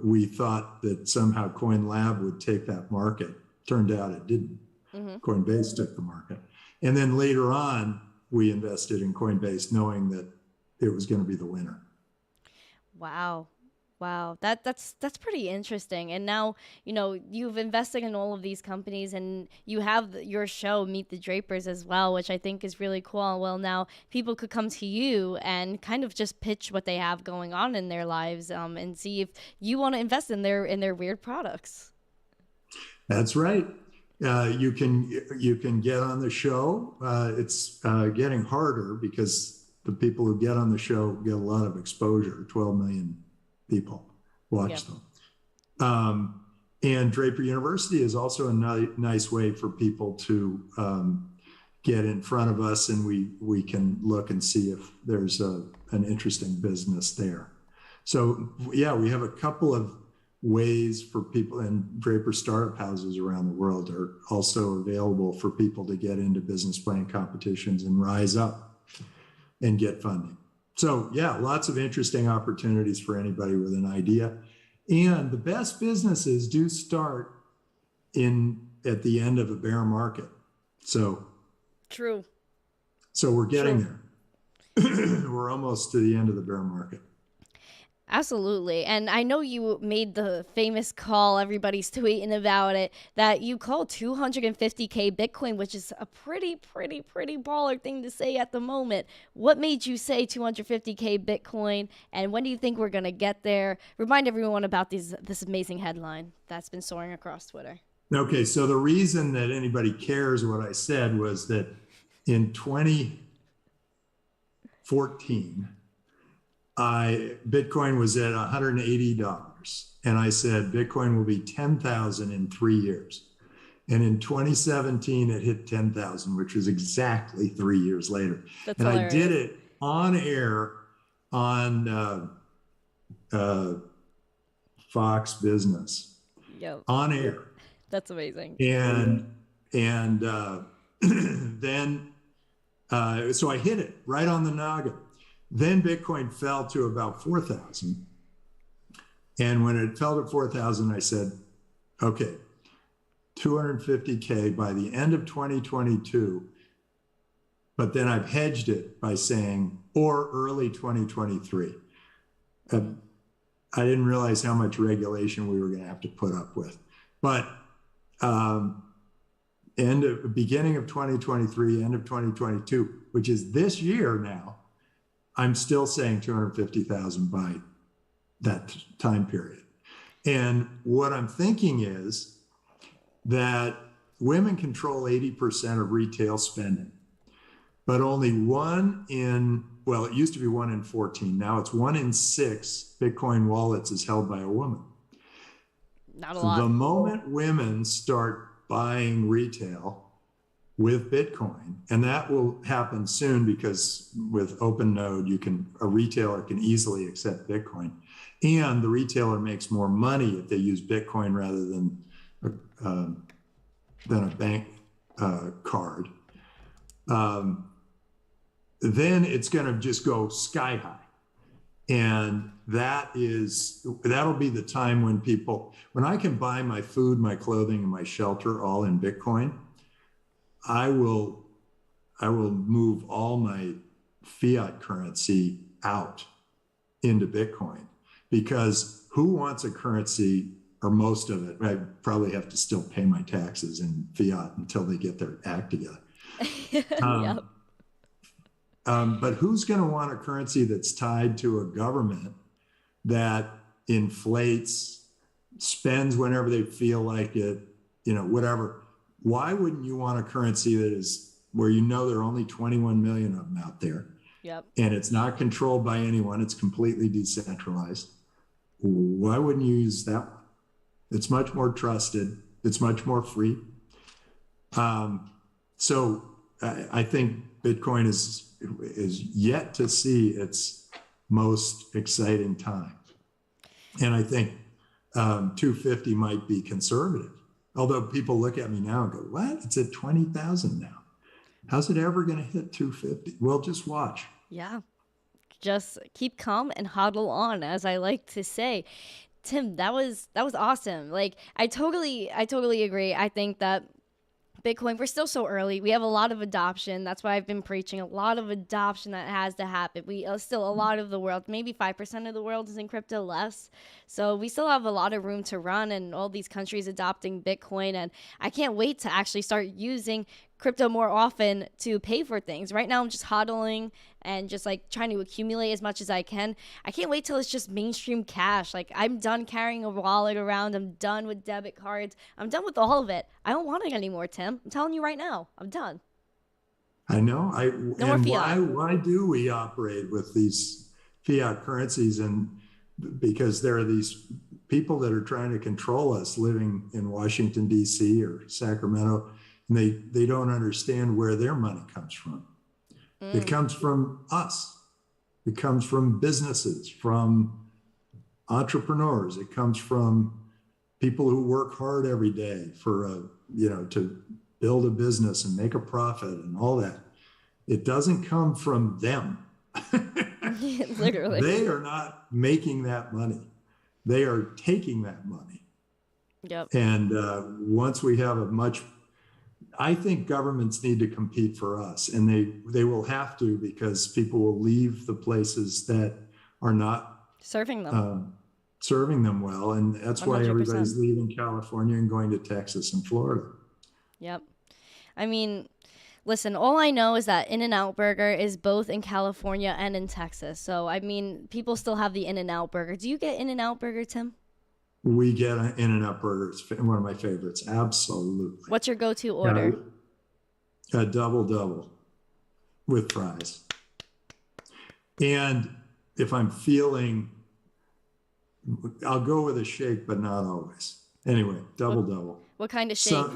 we thought that somehow Coin Lab would take that market. Turned out it didn't. Mm-hmm. Coinbase took the market. And then later on, we invested in Coinbase knowing that it was going to be the winner. Wow. That's pretty interesting. And now, you've invested in all of these companies, and you have your show, Meet the Drapers, as well, which I think is really cool. Well, now people could come to you and kind of just pitch what they have going on in their lives, and see if you want to invest in their weird products. That's right. You can get on the show. It's getting harder because the people who get on the show get a lot of exposure. 12 million people watch them. And Draper University is also a nice way for people to get in front of us, and we can look and see if there's an interesting business there. So yeah, we have a couple of ways for people, and Draper startup houses around the world are also available for people to get into business plan competitions and rise up and get funding. So yeah, lots of interesting opportunities for anybody with an idea. And the best businesses do start at the end of a bear market. So True. So we're getting there. We're almost to the end of the bear market. Absolutely. And I know you made the famous call, everybody's tweeting about it, that you call 250K Bitcoin, which is a pretty baller thing to say at the moment. What made you say 250K Bitcoin, and when do you think we're going to get there? Remind everyone about this amazing headline that's been soaring across Twitter. Okay, so the reason that anybody cares what I said was that in 2014, Bitcoin was at $180, and I said Bitcoin will be 10,000 in 3 years. And in 2017, it hit 10,000, which was exactly 3 years later. That's and hilarious. I did it on air on Fox Business. Yo, on air. that's amazing. And then so I hit it right on the noggin. Then Bitcoin fell to about 4,000. And when it fell to 4,000, I said, okay, 250K by the end of 2022. But then I've hedged it by saying, or early 2023. I didn't realize how much regulation we were going to have to put up with. But beginning of 2023, end of 2022, which is this year now, I'm still saying 250,000 by that time period. And what I'm thinking is that women control 80% of retail spending, but only it used to be 1 in 14. Now it's 1 in 6 Bitcoin wallets is held by a woman. Not a lot. The moment women start buying retail with Bitcoin, and that will happen soon because with OpenNode, a retailer can easily accept Bitcoin, and the retailer makes more money if they use Bitcoin rather than a bank card. Then it's going to just go sky high. And that'll be the time when I can buy my food, my clothing, and my shelter all in Bitcoin, I will move all my fiat currency out into Bitcoin, because who wants a currency, or most of it? I probably have to still pay my taxes in fiat until they get their act together. Yep. But who's going to want a currency that's tied to a government that inflates, spends whenever they feel like it, whatever? Why wouldn't you want a currency that is where there are only 21 million of them out there? Yep. And it's not controlled by anyone. It's completely decentralized. Why wouldn't you use that one? It's much more trusted. It's much more free. So I think Bitcoin is yet to see its most exciting time. And I think 250 might be conservative. Although people look at me now and go, what? It's at 20,000 now. How's it ever going to hit 250? Well, just watch. Yeah. Just keep calm and hodl on, as I like to say. Tim, that was awesome. Like, I totally agree. I think that Bitcoin, we're still so early. We have a lot of adoption. That's why I've been preaching a lot of adoption that has to happen. We still, a lot of the world, maybe 5% of the world is in crypto, less. So we still have a lot of room to run, and all these countries adopting Bitcoin. And I can't wait to actually start using crypto more often to pay for things. Right now I'm just hodling and just like trying to accumulate as much as I can. I can't wait till it's just mainstream cash. Like, I'm done carrying a wallet around. I'm done with debit cards. I'm done with all of it. I don't want it anymore, Tim. I'm telling you right now, I'm done. I know. No more fiat. Why do we operate with these fiat currencies? And because there are these people that are trying to control us living in Washington, D.C. or Sacramento, And they don't understand where their money comes from. It comes from us. It comes from businesses, from entrepreneurs. It comes from people who work hard every day to build a business and make a profit and all that. It doesn't come from them. Literally. They are not making that money. They are taking that money. Yep. And once we have I think governments need to compete for us, and they will have to, because people will leave the places that are not Serving them well. And that's 100%. why everybody's leaving California and going to Texas and Florida. Yep. I mean, listen, all I know is that In-N-Out Burger is both in California and in Texas. So, I mean, people still have the In-N-Out Burger. Do you get In-N-Out Burger, Tim? We get an In-N-Out Burger. It's one of my favorites. Absolutely. What's your go-to order? A double with fries. And if I'm feeling, I'll go with a shake, but not always. Anyway, double. What kind of shake?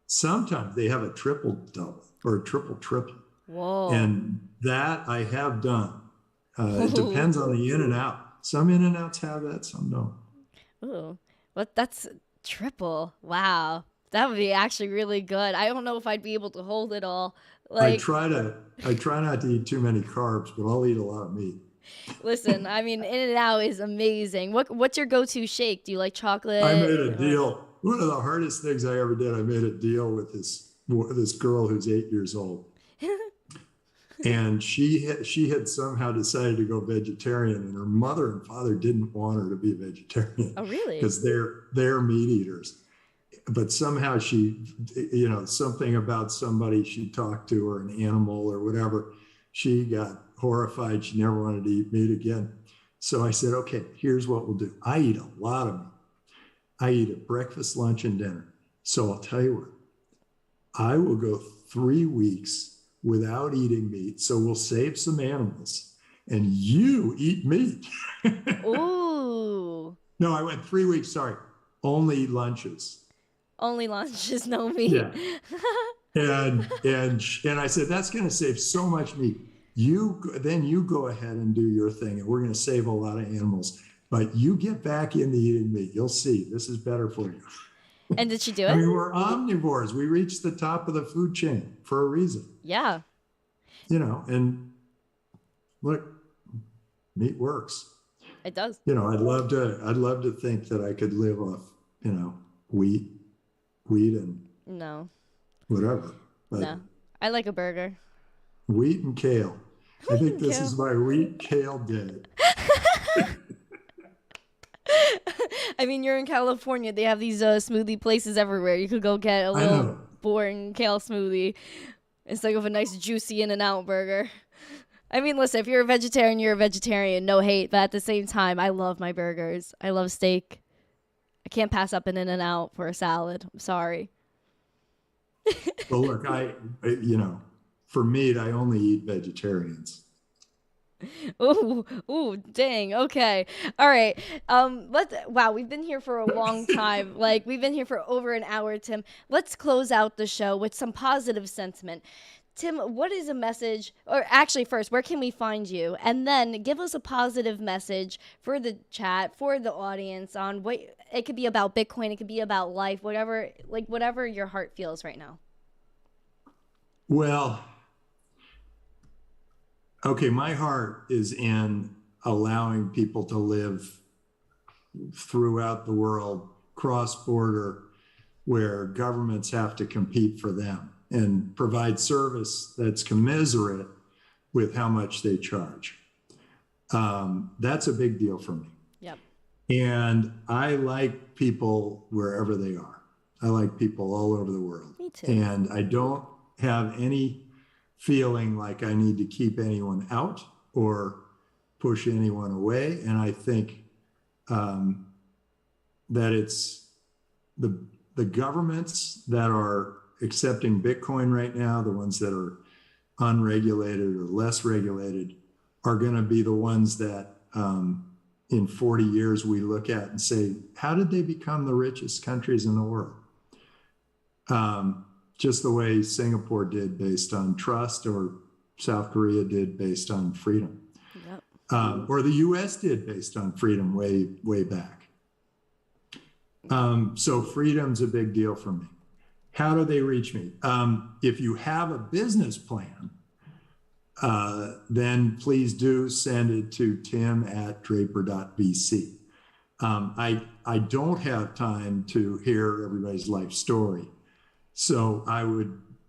Sometimes they have a triple double or a triple. Whoa. And that I have done. It depends on the In-N-Out. Some In-N-Outs have that, some don't. Ooh, that's triple. Wow. That would be actually really good. I don't know if I'd be able to hold it all. I try not to eat too many carbs, but I'll eat a lot of meat. Listen, I mean, In-N-Out is amazing. What's your go-to shake? Do you like chocolate? I made a deal. One of the hardest things I ever did, I made a deal with this girl who's 8 years old. And she had somehow decided to go vegetarian, and her mother and father didn't want her to be a vegetarian. Oh, really? Because they're meat eaters. But somehow she, something about somebody she talked to, or an animal or whatever, she got horrified. She never wanted to eat meat again. So I said, okay, here's what we'll do. I eat a lot of meat. I eat at breakfast, lunch, and dinner. So I'll tell you what, I will go 3 weeks without eating meat. So we'll save some animals and you eat meat. Ooh. No, I went 3 weeks, sorry. Only lunches. Only lunches, no meat. Yeah. And I said, that's going to save so much meat. Then you go ahead and do your thing, and we're going to save a lot of animals. But you get back into eating meat. You'll see. This is better for you. And did she do it? I mean, we're omnivores. We reached the top of the food chain for a reason. Yeah. And look, meat works. It does. I'd love to think that I could live off, wheat and No. whatever. But No. I like a burger. Wheat and kale. I think this Kale. is my wheat kale day. I mean, you're in California. They have these smoothie places everywhere. You could go get a little boring kale smoothie instead of a nice juicy In-N-Out burger. I mean, listen, if you're a vegetarian, you're a vegetarian. No hate. But at the same time, I love my burgers. I love steak. I can't pass up an In-N-Out for a salad. I'm sorry. Well, look, for meat, I only eat vegetarians. Ooh, dang. Okay. All right. Wow, we've been here for a long time. We've been here for over an hour, Tim. Let's close out the show with some positive sentiment. Tim, what is a message, or actually first, where can we find you? And then give us a positive message for the chat, for the audience on what it could be about Bitcoin, it could be about life, whatever your heart feels right now. Well, okay, my heart is in allowing people to live throughout the world, cross-border, where governments have to compete for them and provide service that's commensurate with how much they charge. That's a big deal for me. Yep. And I like people wherever they are. I like people all over the world. Me too. And I don't have any feeling like I need to keep anyone out or push anyone away. And I think that it's the governments that are accepting Bitcoin right now, the ones that are unregulated or less regulated, are going to be the ones that in 40 years we look at and say, how did they become the richest countries in the world? just the way Singapore did based on trust, or South Korea did based on freedom. Yep. Or the US did based on freedom way back. So freedom's a big deal for me. How do they reach me? If you have a business plan, then please do send it to tim@draper.vc. I don't have time to hear everybody's life story. So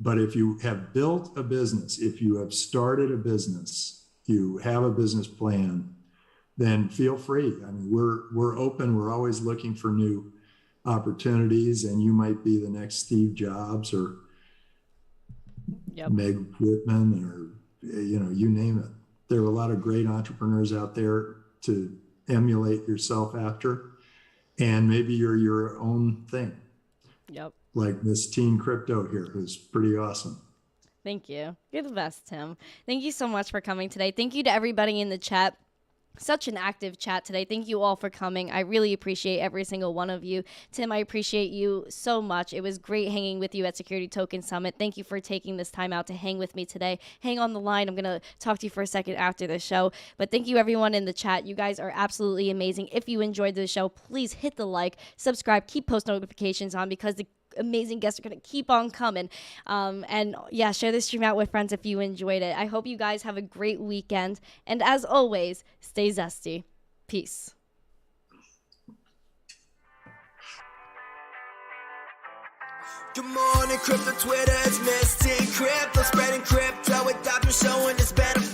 but if you have built a business, if you have started a business, you have a business plan, then feel free. I mean, we're open. We're always looking for new opportunities, and you might be the next Steve Jobs or Meg Whitman, or, you name it. There are a lot of great entrepreneurs out there to emulate yourself after, and maybe you're your own thing. Yep. Like Miss Teen Crypto here, who's pretty awesome. Thank you. You're the best, Tim. Thank you so much for coming today. Thank you to everybody in the chat. Such an active chat today. Thank you all for coming. I really appreciate every single one of you. Tim, I appreciate you so much. It was great hanging with you at Security Token Summit. Thank you for taking this time out to hang with me today. Hang on the line. I'm going to talk to you for a second after the show. But thank you, everyone in the chat. You guys are absolutely amazing. If you enjoyed the show, please hit the like, subscribe, keep post notifications on, because the amazing guests are going to keep on coming. And yeah, share this stream out with friends if you enjoyed it. I hope you guys have a great weekend. And as always, stay zesty. Peace. Good morning, crypto Twitter, it's Miss Teen Crypto, spreading crypto with Dr. showing this benefit.